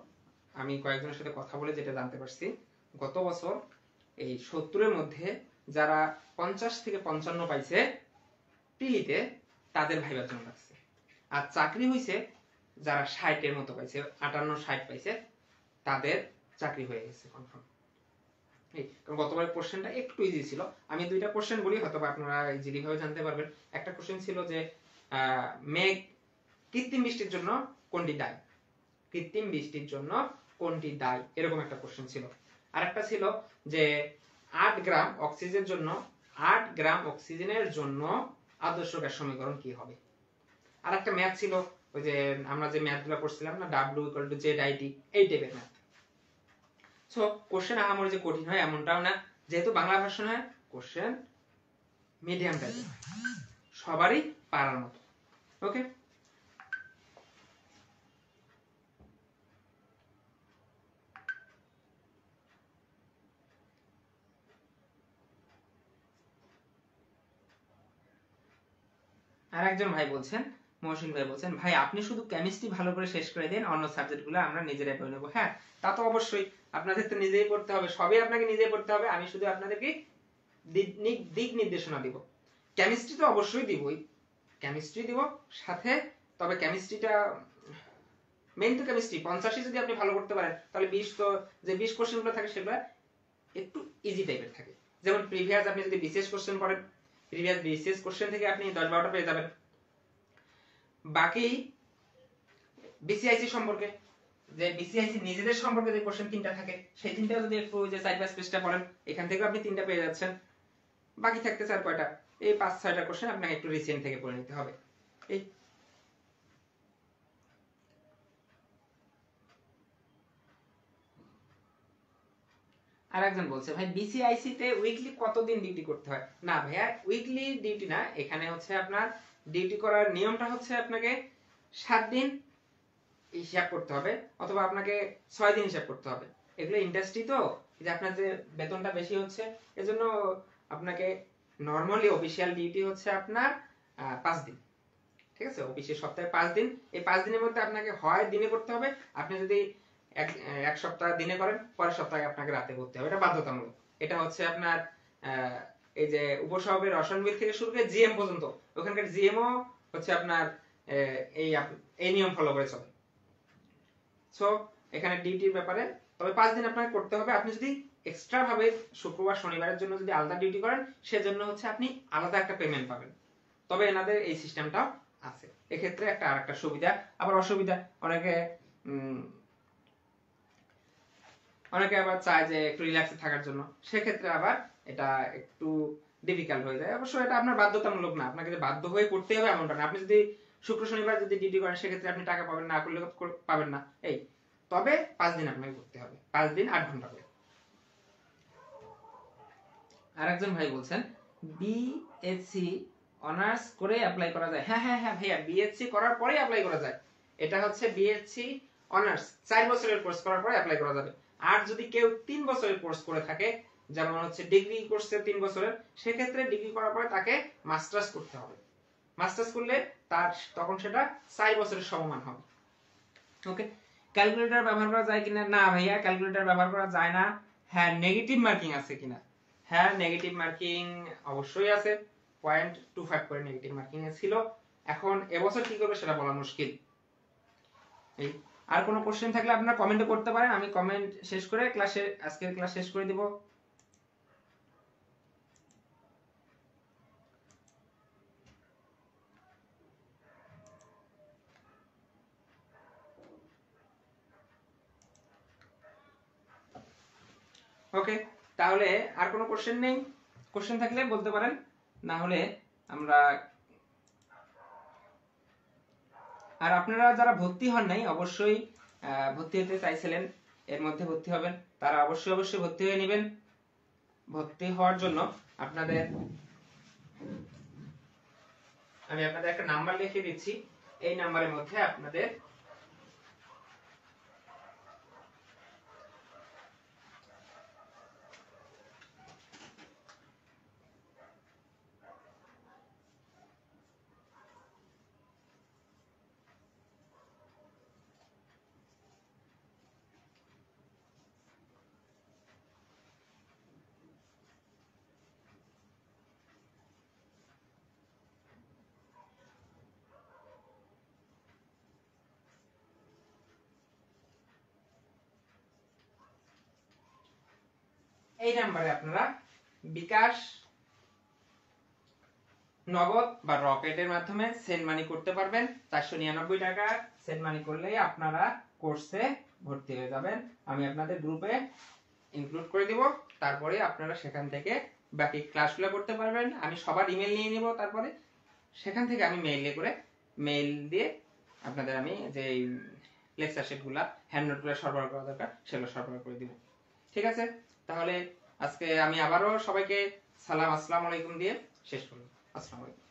আমি কয়েকজনের সাথে কথা বলে যেটা জানতে পারছি, গত বছর এই 70-এর মধ্যে যারা 50 থেকে 55 পাইছে প্রিলিতে তাদের ভাইবার জন্য রাখছে, আর চাকরি হইছে যারা 60-এর মতো পাইছে, 58-60 পাইছে তাদের চাকরি হয়ে গেছে কনফার্ম। কারণ গতবার কোশ্চেনটা একটু ইজি ছিল, আমি দুইটা কোশ্চেন বলি হয়তো আপনারা ইজিলি ভাবে জানতে পারবেন। একটা কোশ্চেন ছিল যে মেঘ কৃত্রিম বৃষ্টির জন্য কোনটি দায়ী, কৃত্রিম বৃষ্টির জন্য কোনটি দায়ী, এরকম একটা কোশ্চেন ছিল। আর একটা ছিল যে 8 গ্রাম অক্সিজেনের জন্য 8 গ্রাম অক্সিজেনের জন্য আদর্শ গ্যাস সমীকরণ কি হবে। আর একটা ম্যাথ ছিল ওই যে আমরা যে ম্যাথগুলো করছিলাম না, W = ZIT, এই টাইপের ম্যাথ। সো কোশ্চেন আহামরি যে কঠিন হয় এমনটাও না, যেহেতু বাংলা ভার্সন হয় কোশ্চেন মিডিয়াম টাইপের, সবারই পারার মতো। ওকে, আর একজন ভাই বলছেন, মহসিন ভাই বলছেন, ভাই আপনি শুধু কেমিস্ট্রি ভালো করে শেষ করে দেন, অন্য সাবজেক্টগুলো আমরা নিজেরাই পড়ে নেব। হ্যাঁ, তা তো অবশ্যই, আপনাদের তো নিজেই পড়তে হবে, সবই আপনাকে নিজেই পড়তে হবে, আমি শুধু আপনাদেরকে দিক নির্দেশনা দিব। কেমিস্ট্রি তো অবশ্যই দিবই, কেমিস্ট্রি দিব সাথে, তবে কেমিস্ট্রিটা মেইন তো কেমিস্ট্রি 85 যদি আপনি ভালো করতে পারেন তাহলে 20 তো যে 20 কোশ্চেনগুলো থাকে সেগুলো একটু ইজি টাইপের থাকে। যেমন প্রিভিয়াস আপনি যদি বিসিএস কোশ্চেন পড়েন, প্রিভিয়াস বিসিএস কোশ্চেন থেকে আপনি 10-12টা পেয়ে যাবেন। বাকি বিসিআইসি সম্পর্কে, যে বিসিআইসি নিজেদের সম্পর্কে যে কোশ্চেন 3টা থাকে সেই 3টা যদি একটু যে সাইড বাই পেজটা পড়েন এখান থেকে আপনি 3টা পেয়ে যাচ্ছেন। বাকি থাকতেছে আর কয়টা, এই 5-6টা কোশ্চেন আপনাকে একটু রিসেন্ট থেকে পড়ে নিতে হবে। এই আর একজন বলছে, ভাই বিসিআইসি তে উইকলি কতদিন ডিউটি করতে হয়? না ভাইয়া, উইকলি ডিউটি না, এখানে হচ্ছে আপনার ডিউটি করার নিয়মটা হচ্ছে আপনাকে 7 দিন হিসাব করতে হবে অথবা আপনাকে 6 দিন হিসাব করতে হবে। এগুলো ইন্ডাস্ট্রি তো, যে আপনার যে বেতনটা বেশি হচ্ছে এজন্য আপনাকে নরমালি অফিশিয়াল ডিউটি হচ্ছে আপনার 5 দিন। ঠিক আছে, অফিসে সপ্তাহে 5 দিন, এই 5 দিনের মধ্যে আপনাকে হয় দিনে করতে হবে, আপনি যদি এক সপ্তাহ দিনে করেন পরের সপ্তাহে আপনাকে রাতে করতে হবে, এটা বাধ্যতামূলক। এটা হচ্ছে আপনার এই যে উপসহকারী রসায়নবিদ থেকে শুরু করে জিএম পর্যন্ত, ওখানকার জিএমও হচ্ছে আপনার এই নিয়ম ফলো করে চলে। সো এখানে ডিউটির ব্যাপারে তবে 5 দিন আপনাকে করতে হবে। আপনি যদি এক্সট্রা ভাবে শুক্রবার শনিবারের জন্য যদি আলাদা ডিউটি করেন সেজন্য হচ্ছে আপনি আলাদা একটা পেমেন্ট পাবেন। তবে এনাদের এই সিস্টেমটাও আছে, এক্ষেত্রে একটা আরেকটা সুবিধা আবার অসুবিধা, অনেকে আবার চায় যে একটু রিল্যাক্সে থাকার জন্য, সেক্ষেত্রে আবার এটা একটু ডিফিকাল্ট হয়ে যায়। অবশ্য এটা আপনার বাধ্যতামূলক না, আপনাকে যে বাধ্য হয়ে করতে হবে এমনটা না। আপনি যদি শুক্র শনিবার যদি ডিউটি করেন সেক্ষেত্রে আপনি টাকা পাবেন না, করলে পাবেন না এই, তবে 5 দিন আপনাকে করতে হবে, 5 দিন 8 ঘন্টা করে। আরেকজন ভাই বলছেন বিএসসি অনার্স করে অ্যাপ্লাই করা যায়। হ্যাঁ হ্যাঁ হ্যাঁ ভাইয়া, বিএসসি করার পরেই অ্যাপ্লাই করা যায়। এটা হচ্ছে বিএসসি অনার্স 4 বছরের কোর্স করার পরে অ্যাপ্লাই করা যাবে। আর যদি কেউ 3 বছরের কোর্স করে থাকে, যেমন হচ্ছে ডিগ্রি করছে 3 বছরের, সেক্ষেত্রে ডিগ্রি করার পরে তাকে মাস্টার্স করতে হবে। মাস্টার্স করলে তার তখন সেটা 4 বছরের সমমান হবে। ওকে, ক্যালকুলেটর ব্যবহার করা যায় কিনা? না ভাইয়া, ক্যালকুলেটর ব্যবহার করা যায় না। হ্যাঁ, নেগেটিভ মার্কিং আছে কিনা? হ্যাঁ, নেগেটিভ মার্কিং অবশ্যই আছে, 0.25 করে নেগেটিভ মার্কিং ছিল। এখন এবছর কি করবে সেটা বলা মুশকিল। এই আর কোনো কোশ্চেন থাকলে আপনারা কমেন্টে করতে পারেন, আমি কমেন্ট শেষ করে আজকের ক্লাস শেষ করে দিব। ওকে, তাহলে আর কোনো কোশ্চেন নেই? কোশ্চেন থাকলে বলতে পারেন, না হলে আমরা। আর আপনারা যারা ভর্তি হন নাই, অবশ্যই ভর্তি হতে চাইছিলেন, এর মধ্যে ভর্তি হবেন, তারা অবশ্যই ভর্তি হয়ে নেবেন। ভর্তি হওয়ার জন্য আপনাদের আমি একটা নাম্বার লিখে দিচ্ছি, এই নাম্বারের মধ্যে আপনাদের এই নাম্বারে আপনারা বিকাশ, নগদ বা রকেটের মাধ্যমে সেন্ড মানি করতে পারবেন। 499 টাকা সেন্ড মানি করলেই আপনারা কোর্সে ভর্তি হয়ে যাবেন। আমি আপনাদের গ্রুপে ইনক্লুড করে দিব, তারপরে আপনারা সেখান থেকে বাকি ক্লাসগুলো করতে পারবেন। আমি সবার ইমেল নিয়ে নিব, তারপরে সেখান থেকে আমি মেইল দিয়ে আপনাদের আমি যে লেকচার শিটগুলো, হ্যান্ড নোটগুলো সরবরাহ করা দরকার সেগুলো সরবরাহ করে দিব। ঠিক আছে, তাহলে আজকে আমি আবারও সবাইকে সালাম আসসালামু আলাইকুম দিয়ে শেষ করব। আসসালামু আলাইকুম।